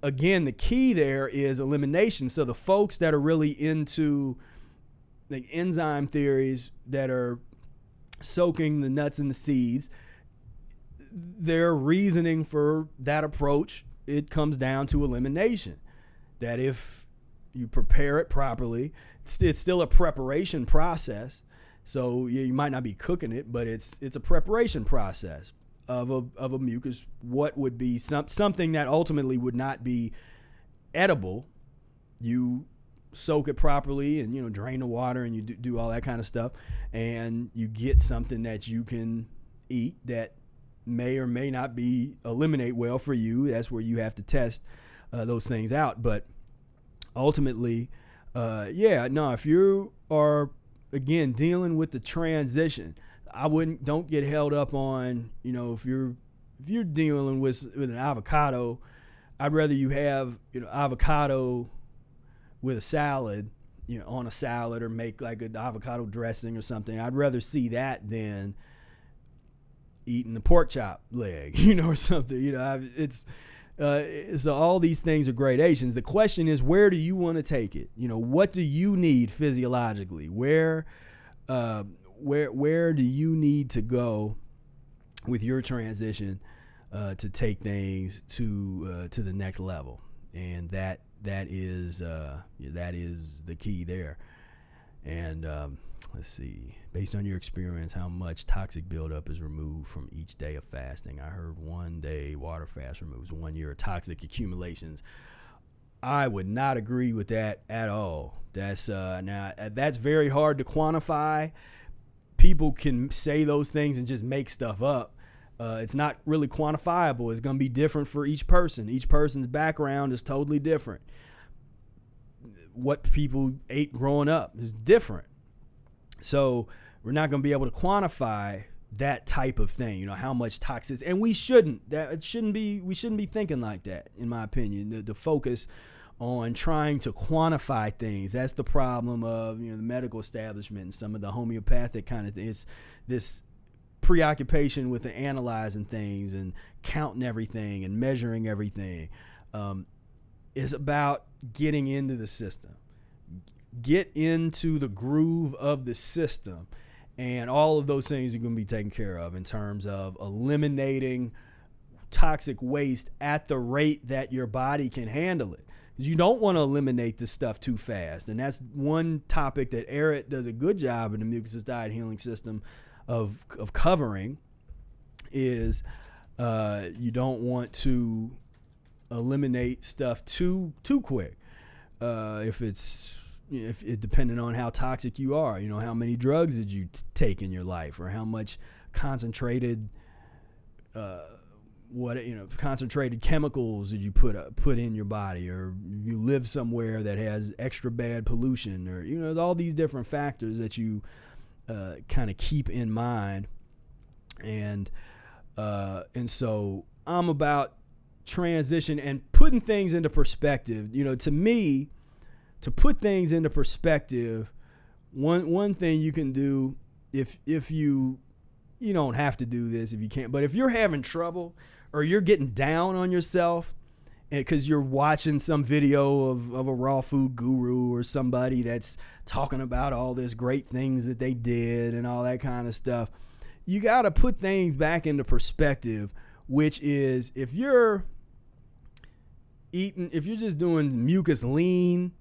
Again, the key there is elimination. So the folks that are really into the enzyme theories that are soaking the nuts and the seeds, their reasoning for that approach, it comes down to elimination. That if you prepare it properly, it's still a preparation process. So you might not be cooking it, but it's a preparation process of a mucus. What would be something that ultimately would not be edible. You soak it properly and drain the water, and you do all that kind of stuff, and you get something that you can eat that may or may not be eliminate well for you. That's where you have to test those things out. But ultimately, if you are again dealing with the transition, don't get held up on, if you're dealing with an avocado, I'd rather you have, avocado with a salad, on a salad, or make like an avocado dressing or something. I'd rather see that than eating the pork chop leg, or something. So all these things are gradations. The question is, where do you want to take it? What do you need physiologically? Where do you need to go with your transition to take things to the next level? And that is the key there. And let's see, based on your experience, how much toxic buildup is removed from each day of fasting? I heard 1 day water fast removes 1 year of toxic accumulations. I would not agree with that at all. That's that's very hard to quantify. People can say those things and just make stuff up. It's not really quantifiable. It's going to be different for each person. Each person's background is totally different. What people ate growing up is different. So we're not going to be able to quantify that type of thing, how much toxicity, and we shouldn't be thinking like that, in my opinion. The focus on trying to quantify things, that's the problem of the medical establishment and some of the homeopathic kind of things. This preoccupation with the analyzing things and counting everything and measuring everything is about getting into the system, get into the groove of the system, and all of those things are going to be taken care of in terms of eliminating toxic waste at the rate that your body can handle it. You don't want to eliminate this stuff too fast. And that's one topic that Eric does a good job in the Mucusless Diet Healing System of covering is you don't want to eliminate stuff too quick. If it's, if it depending on how toxic you are, how many drugs did you take in your life, or how much concentrated concentrated chemicals did you put in your body, or you live somewhere that has extra bad pollution, or all these different factors that you kind of keep in mind. And so I'm about transition and putting things into perspective. To me, to put things into perspective, one thing you can do, if you don't have to do this if you can't, but if you're having trouble or you're getting down on yourself because you're watching some video of a raw food guru or somebody that's talking about all this great things that they did and all that kind of stuff, you got to put things back into perspective, which is if you're just doing mucus lean,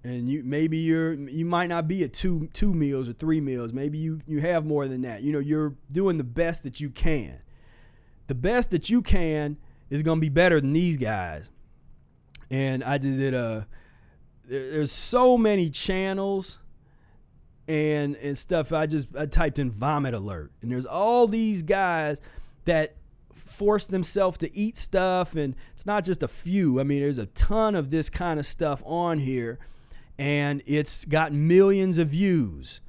and you might not be at two meals or 3 meals. Maybe you have more than that. You're doing the best that you can. The best that you can is going to be better than these guys. And I just did there's so many channels and stuff. I typed in vomit alert, and there's all these guys that force themselves to eat stuff, and it's not just a few. I mean, there's a ton of this kind of stuff on here. And it's got millions of views.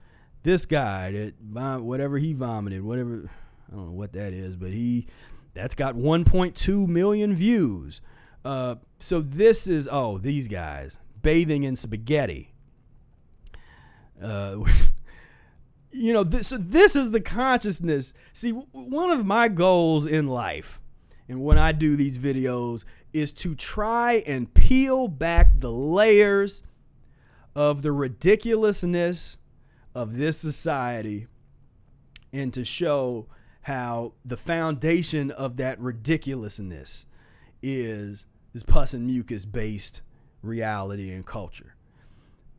This guy, whatever he vomited, whatever, I don't know what that is, but that's got 1.2 million views. So this is, these guys, bathing in spaghetti. So this is the consciousness. See, one of my goals in life, and when I do these videos, is to try and peel back the layers of the ridiculousness of this society, and to show how the foundation of that ridiculousness is pus and mucus based reality and culture.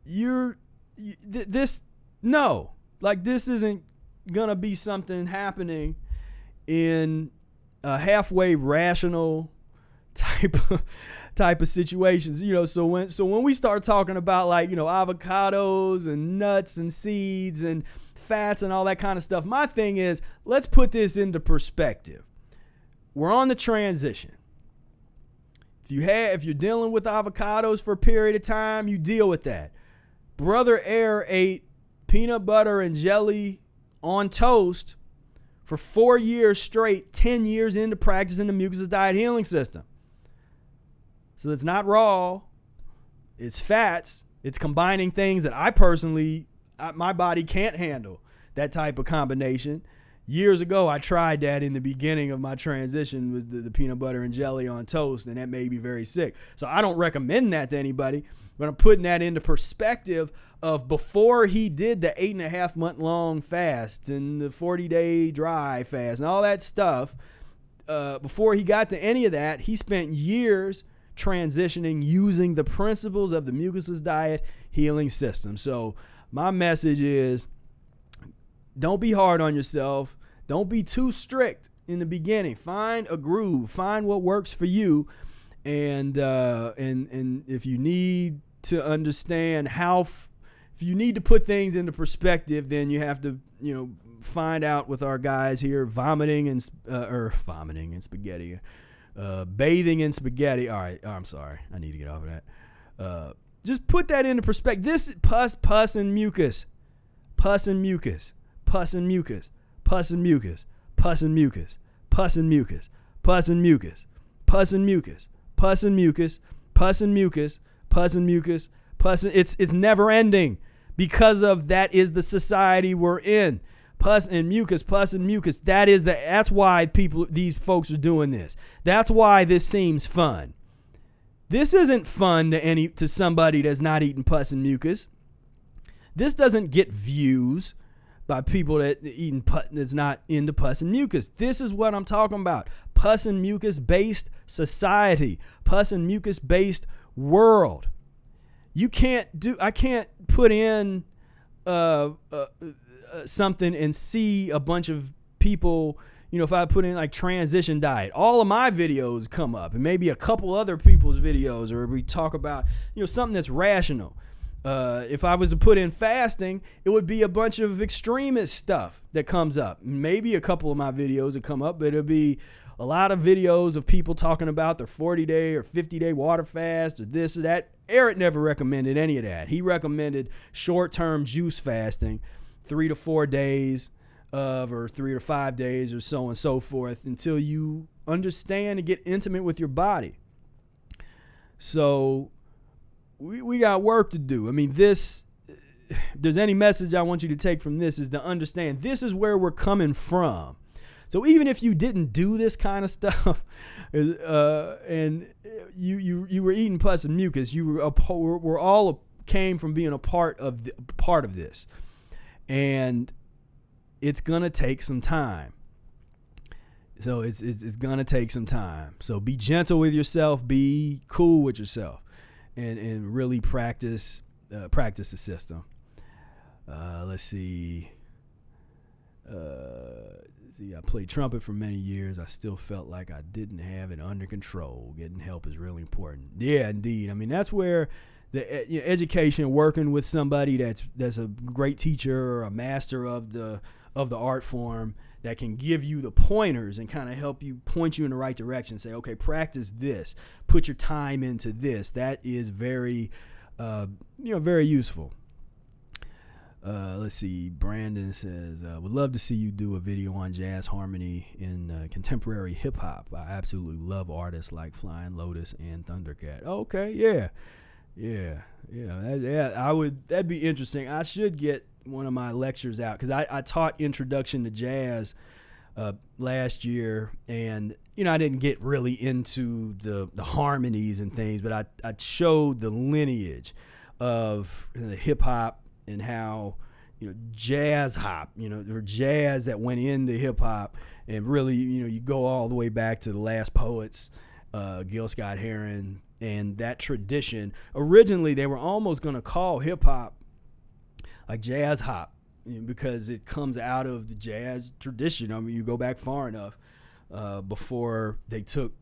This isn't gonna be something happening in a halfway rational type of situations, so when we start talking about avocados and nuts and seeds and fats and all that kind of stuff, my thing is, let's put this into perspective. We're on the transition. If you're dealing with avocados for a period of time, you deal with that. Brother Air ate peanut butter and jelly on toast for 4 years straight, 10 years into practicing the Mucusless Diet Healing System. So it's not raw, it's fats, it's combining things that I personally, my body can't handle, that type of combination. Years ago, I tried that in the beginning of my transition with the peanut butter and jelly on toast, and that made me very sick. So I don't recommend that to anybody, but I'm putting that into perspective of before he did the 8.5 month long fast and the 40-day dry fast and all that stuff. Before he got to any of that, he spent years transitioning using the principles of the Mucusless Diet Healing System. So my message is, don't be hard on yourself. Don't be too strict in the beginning. Find a groove. Find what works for you. And if you need to understand if you need to put things into perspective, then you have to, find out with our guys here, vomiting and spaghetti. Bathing in spaghetti. All right. I'm sorry. I need to get off of that. Just put that into perspective. This pus and mucus, pus and mucus, pus and mucus, pus and mucus, pus and mucus, pus and mucus, pus and mucus, pus and mucus, pus and mucus, pus and mucus, pus and mucus, pus. It's never ending, because of that is the society we're in. Pus and mucus, pus and mucus. That's why these folks are doing this. That's why this seems fun. This isn't fun to somebody that's not eating pus and mucus. This doesn't get views by people that eating that's not into pus and mucus. This is what I'm talking about. Pus and mucus based society, pus and mucus based world. I can't put in something and see a bunch of people, if I put in like transition diet, all of my videos come up, and maybe a couple other people's videos, or we talk about, something that's rational. If I was to put in fasting, it would be a bunch of extremist stuff that comes up. Maybe a couple of my videos would come up, but it'll be a lot of videos of people talking about their 40-day or 50-day water fast or this or that. Eric never recommended any of that. He recommended short-term juice fasting, 3 to 4 days or 3 to 5 days or so on and so forth, until you understand and get intimate with your body. So we got work to do. I mean, if there's any message I want you to take from this, is to understand this is where we're coming from. So even if you didn't do this kind of stuff, and you were eating pus and mucus, we're all came from being a part of this, and it's gonna take some time. So it's gonna take some time. So be gentle with yourself, be cool with yourself, and really practice the system. Let's see. I played trumpet for many years. I still felt like I didn't have it under control. Getting help is really important. Yeah, indeed. I mean, that's where the education, working with somebody that's a great teacher or a master of the art form, that can give you the pointers and kind of help you, point you in the right direction. Say, okay, practice this. Put your time into this. That is very, very useful. Let's see. Brandon says, would love to see you do a video on jazz harmony in contemporary hip hop. I absolutely love artists like Flying Lotus and Thundercat. Okay, yeah. That'd be interesting. I should get one of my lectures out, because I taught Introduction to Jazz last year, and I didn't get really into the harmonies and things, but I showed the lineage of the hip hop and how jazz hop, or jazz that went into hip hop, and really you go all the way back to the Last Poets, Gil Scott-Heron, and that tradition. Originally they were almost going to call hip hop like jazz hop, because it comes out of the jazz tradition. I mean, you go back far enough before they took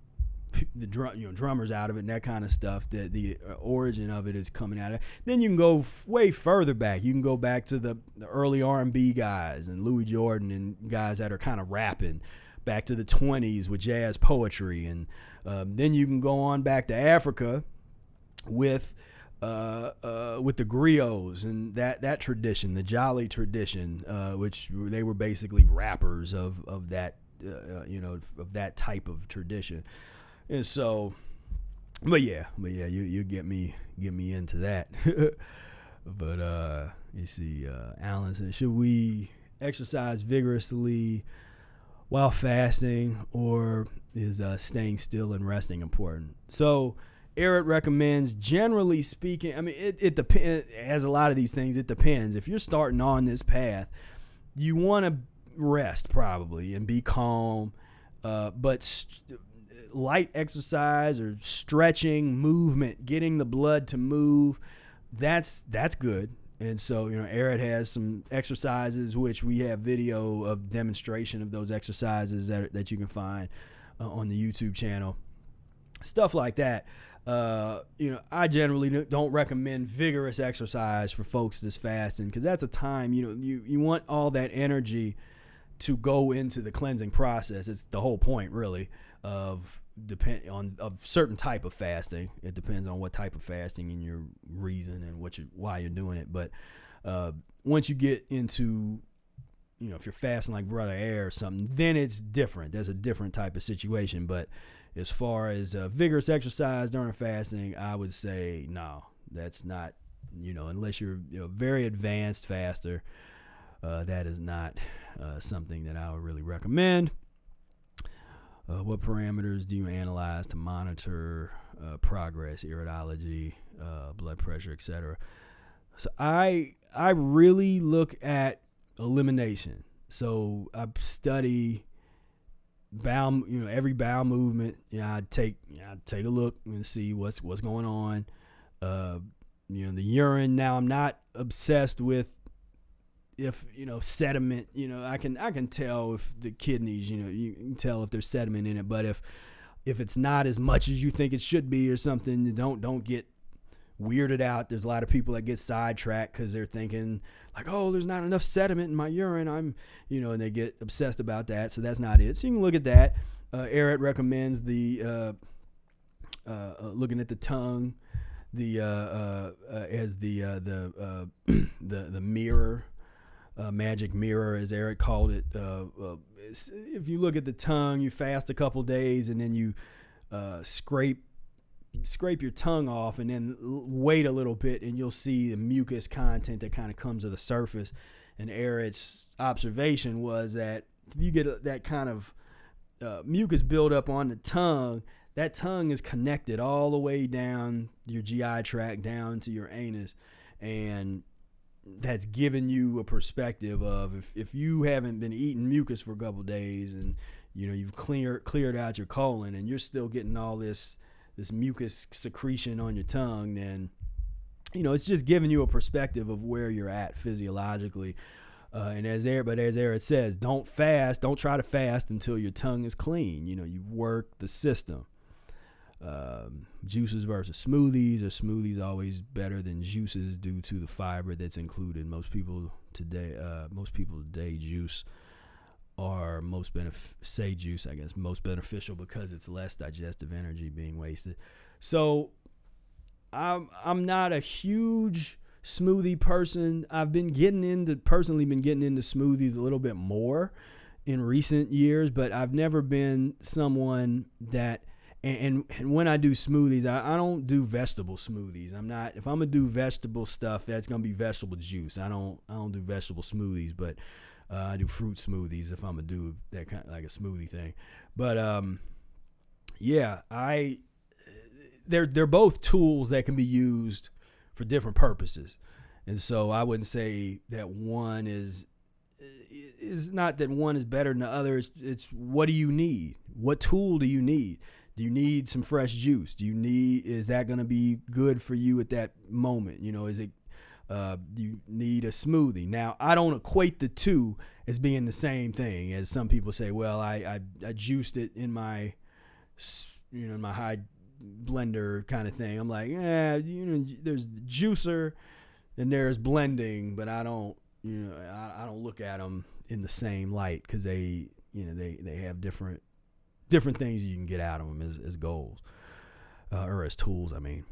the drummers out of it and that kind of stuff, that the origin of it is coming out of it. Then you can go way further back. You can go back to the early R&B guys and Louis Jordan and guys that are kind of rapping, back to the 20s with jazz poetry, and then you can go on back to Africa with the griots and that tradition, the Jolly tradition, which they were basically rappers of that of that type of tradition. And so, but yeah, you get me into that. But you see, Alan said, should we exercise vigorously while fasting, or is staying still and resting important? So Eric recommends, generally speaking, I mean, it depends. As a lot of these things, it depends. If you're starting on this path, you want to rest probably and be calm, but light exercise or stretching, movement, getting the blood to move, that's good. And so, Eric has some exercises, which we have video of demonstration of those exercises that you can find on the YouTube channel, stuff like that. I generally don't recommend vigorous exercise for folks that's fasting, because that's a time, you want all that energy to go into the cleansing process. It's the whole point, really, of certain type of fasting. It depends on what type of fasting and your reason and why you're doing it. But once you get into, if you're fasting like Brother Air or something, then it's different. There's a different type of situation. But as far as vigorous exercise during fasting, I would say no. That's not, unless you're a very advanced faster, that is not something that I would really recommend. What parameters do you analyze to monitor progress, iridology, blood pressure, etc.? So I I really look at elimination. So I study bowel, every bowel movement. I take a look and see what's going on. The urine. Now I'm not obsessed with if sediment. I can tell if the kidneys. You can tell if there's sediment in it. But if it's not as much as you think it should be or something, don't get weirded out. There's a lot of people that get sidetracked because they're thinking like, oh, there's not enough sediment in my urine. And they get obsessed about that. So that's not it. So you can look at that. Eric recommends the looking at the tongue, as the mirror, magic mirror, as Eric called it. If you look at the tongue, you fast a couple days and then you scrape your tongue off and then wait a little bit and you'll see the mucus content that kind of comes to the surface. And Eric's observation was that if you get that kind of mucus buildup on the tongue, that tongue is connected all the way down your GI tract down to your anus, and that's giving you a perspective of if you haven't been eating mucus for a couple days and you've cleared out your colon and you're still getting all this mucus secretion on your tongue, then it's just giving you a perspective of where you're at physiologically. And as Eric says, don't try to fast until your tongue is clean. You work the system. Juices versus smoothies. Are smoothies always better than juices due to the fiber that's included? Most people today juice are most beneficial because it's less digestive energy being wasted. So I'm not a huge smoothie person. I've been getting into smoothies a little bit more in recent years, but I've never been someone that and when I do smoothies, I don't do vegetable smoothies. If I'm gonna do vegetable stuff, that's gonna be vegetable juice. I don't do vegetable smoothies, but I do fruit smoothies if I'm gonna do that kind of like a smoothie thing. But they're both tools that can be used for different purposes, and so I wouldn't say that one is not that one is better than the other. It's what do you need? What tool do you need? Do you need some fresh juice? Is that going to be good for you at that moment? Do you need a smoothie? Now, I don't equate the two as being the same thing, as some people say, well, I juiced it in my, in my high blender kind of thing. I'm like, there's juicer and there's blending, but I don't look at them in the same light because they have different things you can get out of them as goals or as tools. I mean,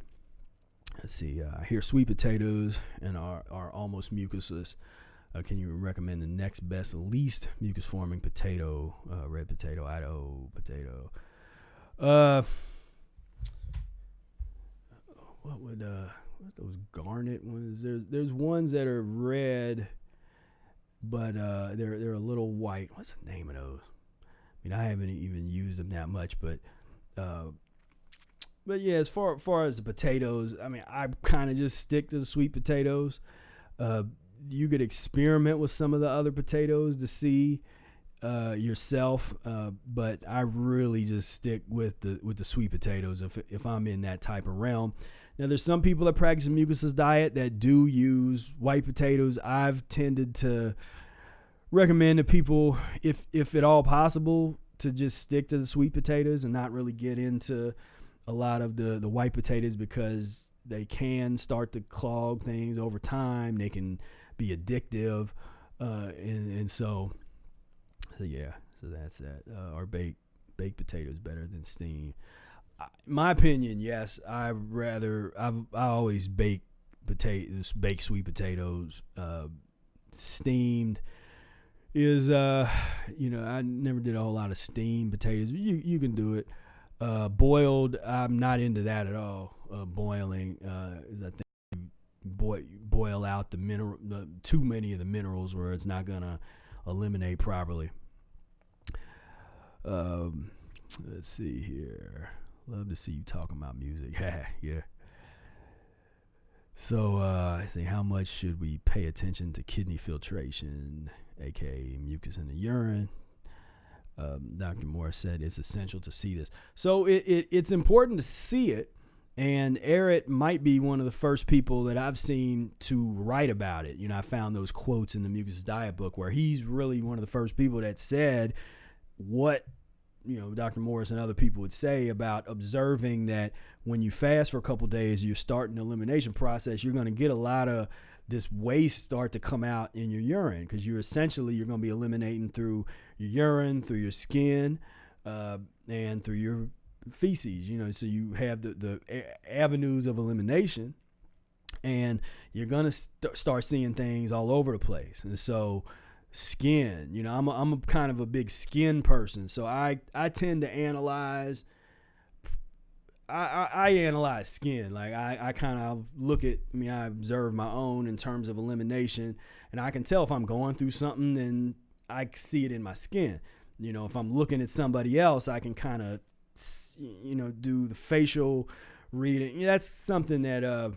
let's see. I hear sweet potatoes and are almost mucusless. Can you recommend the next best, least mucus forming potato? Red potato, Idaho potato. What would those garnet ones? There's ones that are red, but they're a little white. What's the name of those? I mean, I haven't even used them that much, but yeah, as far as the potatoes, I mean, I kind of just stick to the sweet potatoes. You could experiment with some of the other potatoes to see yourself, but I really just stick with the sweet potatoes if I'm in that type of realm. Now, there's some people that practice a mucusless diet that do use white potatoes. I've tended to recommend to people, if at all possible, to just stick to the sweet potatoes and not really get into a lot of the white potatoes because they can start to clog things over time. They can be addictive, and so that's that. Are baked potatoes better than steamed? My opinion, yes. I always bake sweet potatoes. Steamed is I never did a whole lot of steamed potatoes. You can do it. Boiled, I'm not into that at all. Boiling is, I think, boil out too many of the minerals where it's not gonna eliminate properly. Let's see here. Love to see you talking about music. Yeah. So I say, how much should we pay attention to kidney filtration, aka mucus in the urine? Dr. Moore said it's essential to see this. So it's important to see it, and Eric might be one of the first people that I've seen to write about it. I found those quotes in the Mucusless Diet book where he's really one of the first people that said what Dr. Morris and other people would say about observing that when you fast for a couple days, you're starting the elimination process, you're going to get a lot of this waste start to come out in your urine, because you're going to be eliminating through your urine, through your skin, and through your feces. So you have the avenues of elimination, and you're going to start seeing things all over the place. And so skin, I'm a kind of a big skin person, so I tend to analyze. I analyze skin. Like I kind of look at, I observe my own in terms of elimination, and I can tell if I'm going through something, and I see it in my skin. If I'm looking at somebody else, I can kind of, do the facial reading. That's something that,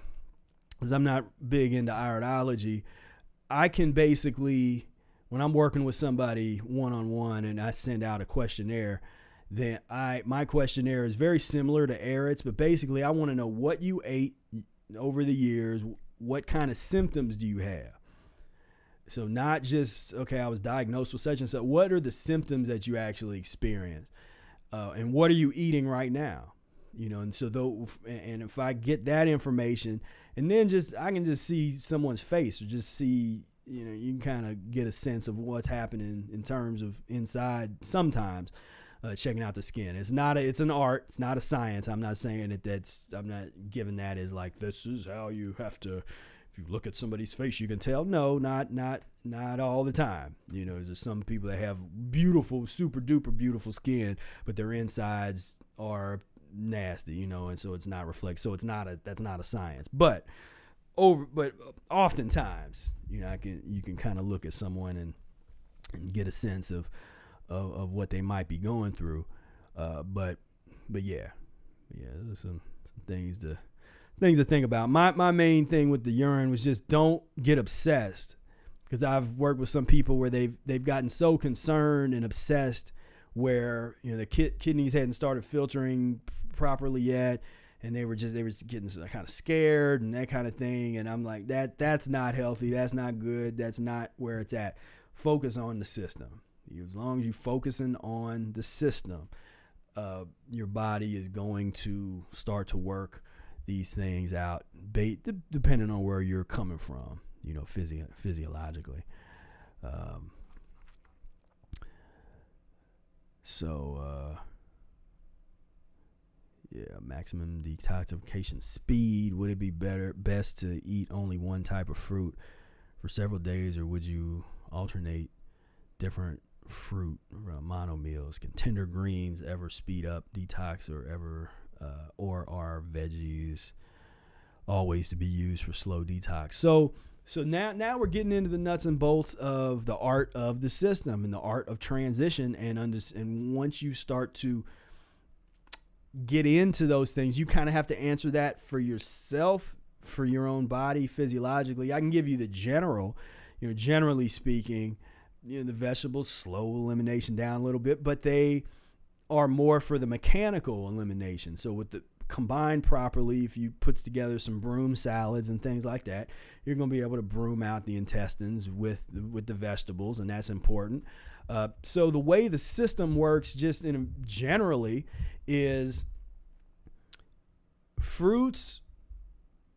because I'm not big into iridology, I can basically, when I'm working with somebody one-on-one and I send out a questionnaire, then my questionnaire is very similar to Eric's, but basically I want to know what you ate over the years, what kind of symptoms do you have? So not just, okay, I was diagnosed with such and such. What are the symptoms that you actually experience? And what are you eating right now? And so and if I get that information, and then I can just see someone's face, or just see, you can kind of get a sense of what's happening in terms of inside sometimes. Checking out the skin. It's an art. It's not a science. I'm not saying I'm not giving that as like, this is how you have to, if you look at somebody's face, you can tell. No, not all the time. There's some people that have beautiful, super duper beautiful skin, but their insides are nasty, and so it's not so that's not a science. But oftentimes, you can kind of look at someone and get a sense of what they might be going through, but yeah, there's some things to think about. My main thing with the urine was just don't get obsessed, because I've worked with some people where they've gotten so concerned and obsessed where the kidneys hadn't started filtering properly yet, and they were getting kind of scared and that kind of thing, and I'm like, that's not healthy, that's not good, that's not where it's at. Focus on the system. As long as you're focusing on the system, your body is going to start to work these things out, depending on where you're coming from, physiologically. Maximum detoxification speed. Would it be best to eat only one type of fruit for several days, or would you alternate different fruit mono meals? Can tender greens ever speed up detox, or are veggies always to be used for slow detox? So now we're getting into the nuts and bolts of the art of the system and the art of transition, and once you start to get into those things, you kind of have to answer that for yourself, for your own body physiologically. I can give you the generally speaking, the vegetables slow elimination down a little bit, but they are more for the mechanical elimination. So with the combined properly, if you put together some broom salads and things like that, you're going to be able to broom out the intestines with the vegetables, and that's important. So the way the system works just generally is fruits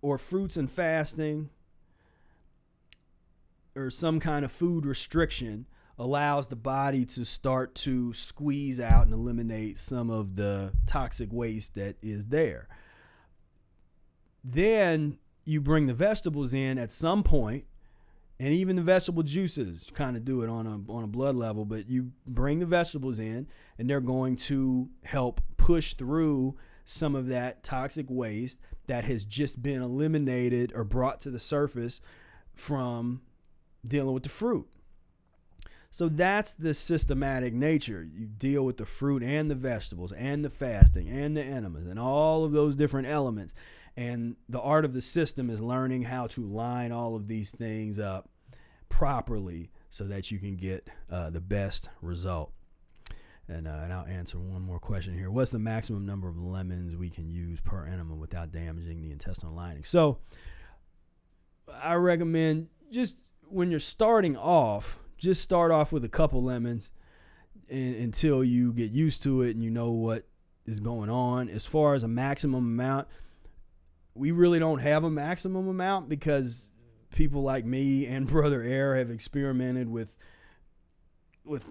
and fasting, or some kind of food restriction, allows the body to start to squeeze out and eliminate some of the toxic waste that is there. Then you bring the vegetables in at some point, and even the vegetable juices kind of do it on a blood level, but you bring the vegetables in, and they're going to help push through some of that toxic waste that has just been eliminated or brought to the surface from dealing with the fruit. So that's the systematic nature. You deal with the fruit and the vegetables and the fasting and the enemas and all of those different elements. And the art of the system is learning how to line all of these things up properly so that you can get the best result. And I'll answer one more question here. What's the maximum number of lemons we can use per enema without damaging the intestinal lining? So I recommend, just when you're starting off, just start off with a couple lemons until you get used to it and you know what is going on. As far as a maximum amount, we really don't have a maximum amount because people like me and Brother Air have experimented with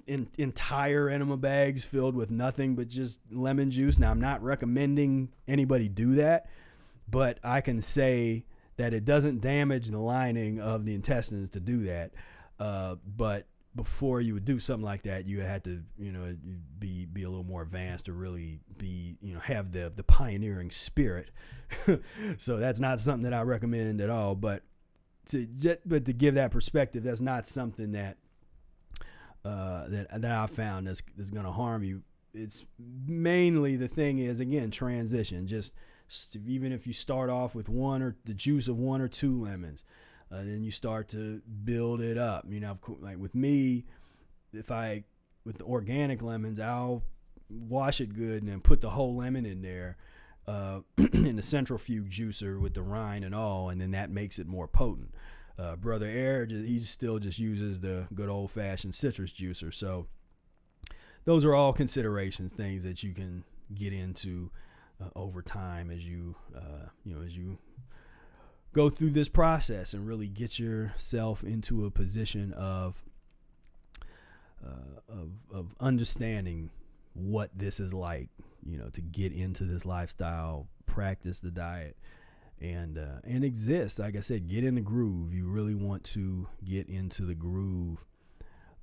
entire enema bags filled with nothing but just lemon juice. Now, I'm not recommending anybody do that, but I can say that it doesn't damage the lining of the intestines to do that. But before you would do something like that, you had to, be a little more advanced to really be, have the pioneering spirit. So that's not something that I recommend at all. But to give that perspective, that's not something that I found that's going to harm you. It's mainly, the thing is, again, transition. Just even if you start off with the juice of 1 or 2 lemons, then you start to build it up. Like with me, with the organic lemons, I'll wash it good and then put the whole lemon in there in the centrifuge juicer with the rind and all, and then that makes it more potent. Brother Air, he still just uses the good old-fashioned citrus juicer. So those are all considerations, things that you can get into over time as you go through this process and really get yourself into a position of understanding what this is like, to get into this lifestyle, practice the diet, and exist. Like I said, get in the groove. You really want to get into the groove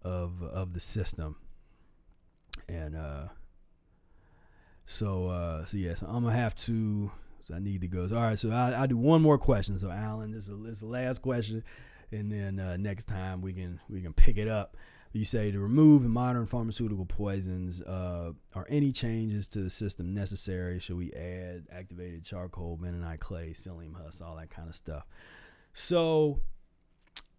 of the system. And so I'm gonna have to. So I need to go. So, all right, so I'll do one more question. So Alan, this is the last question, and then next time we can pick it up. You say, to remove modern pharmaceutical poisons, are any changes to the system necessary? Should we add activated charcoal, bentonite clay, psyllium husk, all that kind of stuff? So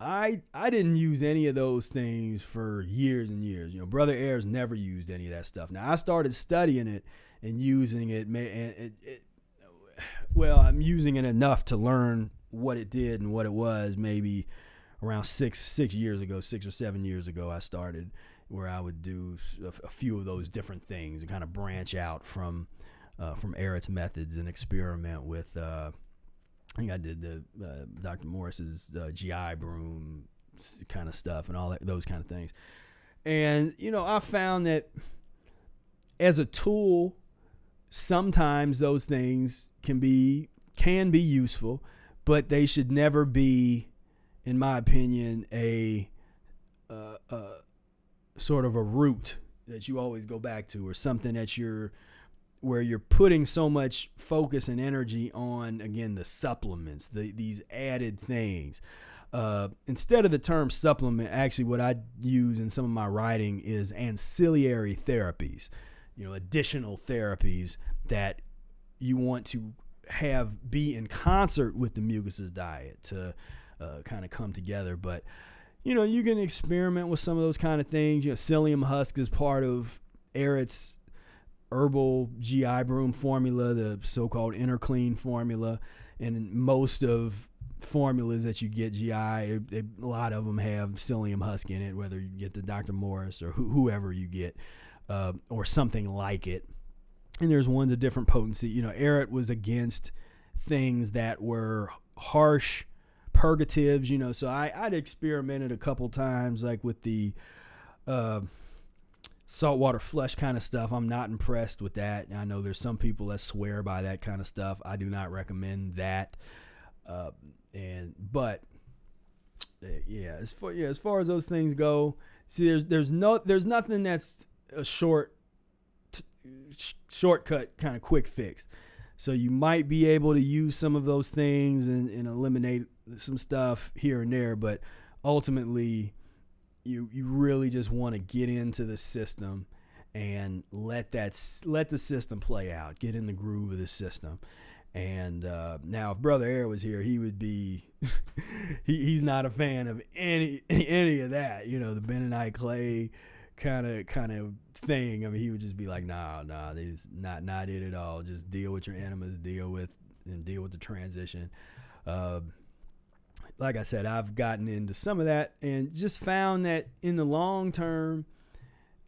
I didn't use any of those things for years and years. Brother Air's never used any of that stuff. Now I started studying it and using it. I'm using it enough to learn what it did and what it was. Maybe around 6 years ago, 6 or 7 years ago, I started where I would do a few of those different things and kind of branch out from Ehret's methods and experiment with. I think I did the Dr. Morris's GI broom kind of stuff and all that, those kind of things. And I found that as a tool, sometimes those things can be useful, but they should never be, in my opinion, a sort of a route that you always go back to, or something that where you're putting so much focus and energy on, again, the supplements, these added things. Instead of the term supplement, actually what I use in some of my writing is ancillary therapies, additional therapies that you want to be in concert with the Mucusless diet to kind of come together. But you can experiment with some of those kind of things. Psyllium husk is part of Ehret's herbal GI broom formula, the so-called Interclean formula, and most of formulas that you get GI, a lot of them have psyllium husk in it, whether you get the Dr. Morris or whoever you get, or something like it. And there's ones of different potency. Ehret was against things that were harsh purgatives, so I'd experimented a couple times, like with the saltwater flush kind of stuff. I'm not impressed with that. I know there's some people that swear by that kind of stuff. I do not recommend that. As far as those things go, see, there's nothing that's a shortcut kind of quick fix. So you might be able to use some of those things and eliminate some stuff here and there, but ultimately you really just want to get into the system and let the system play out, get in the groove of the system. And now if Brother Air was here, he would be he's not a fan of any of that, you know, the bentonite clay kind of thing. I mean, he would just be like, nah, this is not it at all. Just deal with your enemas, deal with the transition. Like I said, I've gotten into some of that and just found that in the long term,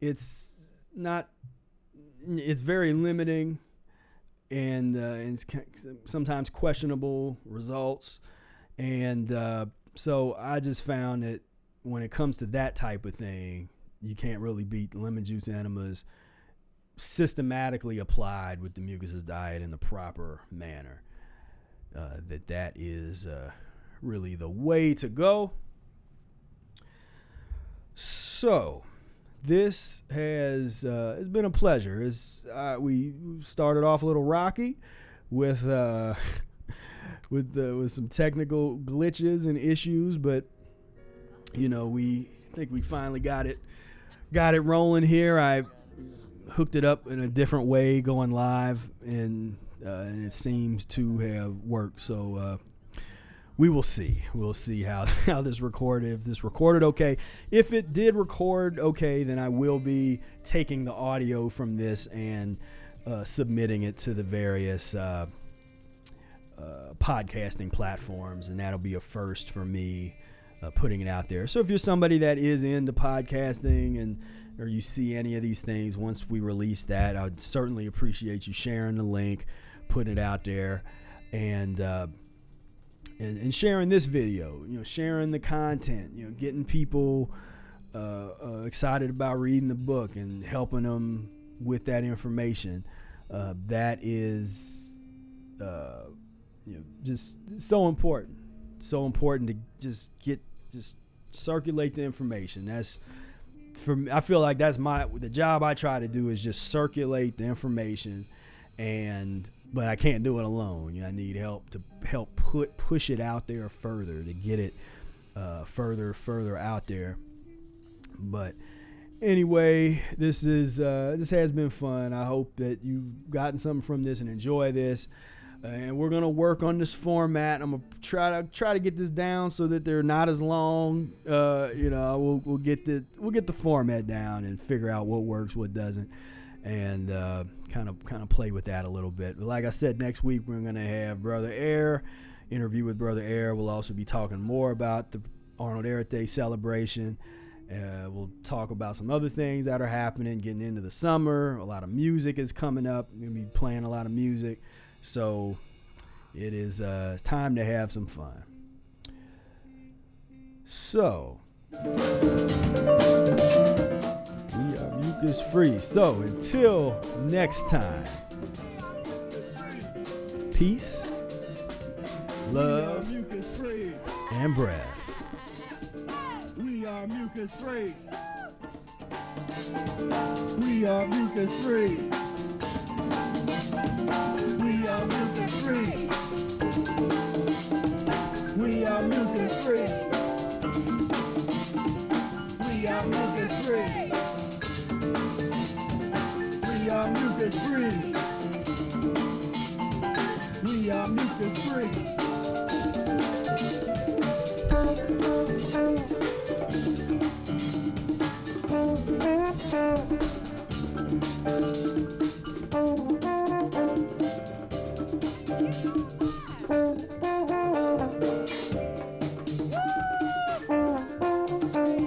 it's very limiting and it's sometimes questionable results. And so I just found that when it comes to that type of thing, you can't really beat lemon juice enemas systematically applied with the Mucusless diet in the proper manner. That is really the way to go. So this has it's been a pleasure. We started off a little rocky with some technical glitches and issues, but you know, we think we finally got it rolling here. I hooked it up in a different way going live, and it seems to have worked. So we will see. We'll see how this recorded. If this recorded okay. If it did record okay, then I will be taking the audio from this and submitting it to the various podcasting platforms, and that'll be a first for me, putting it out there. So if you're somebody that is into podcasting or you see any of these things, once we release that, I would certainly appreciate you sharing the link, putting it out there, and sharing this video, you know, sharing the content, you know, getting people excited about reading the book and helping them with that information. That is, you know, just so important to just circulate the information. That's for me. I feel like that's the job I try to do is just circulate the information, but I can't do it alone. You know, I need help to push it out there further, to get it further out there. But anyway, this has been fun. I hope that you've gotten something from this and enjoy this. And we're gonna work on this format. I'm gonna try to get this down so that they're not as long. You know, we'll get the format down and figure out what works, what doesn't, and kind of play with that a little bit. But like I said, next week we're gonna have Brother Air, interview with Brother Air. We'll also be talking more about the Arnold Air Day celebration. We'll talk about some other things that are happening, getting into the summer. A lot of music is coming up. We're gonna be playing a lot of music. So it is time to have some fun. So we are mucus free. So until next time, peace, love, and breath. We are mucus free. We are mucus free. We are mucus free. We are mucus free. We are mucus free. We are mucus free. We are mucus free. Mucus free.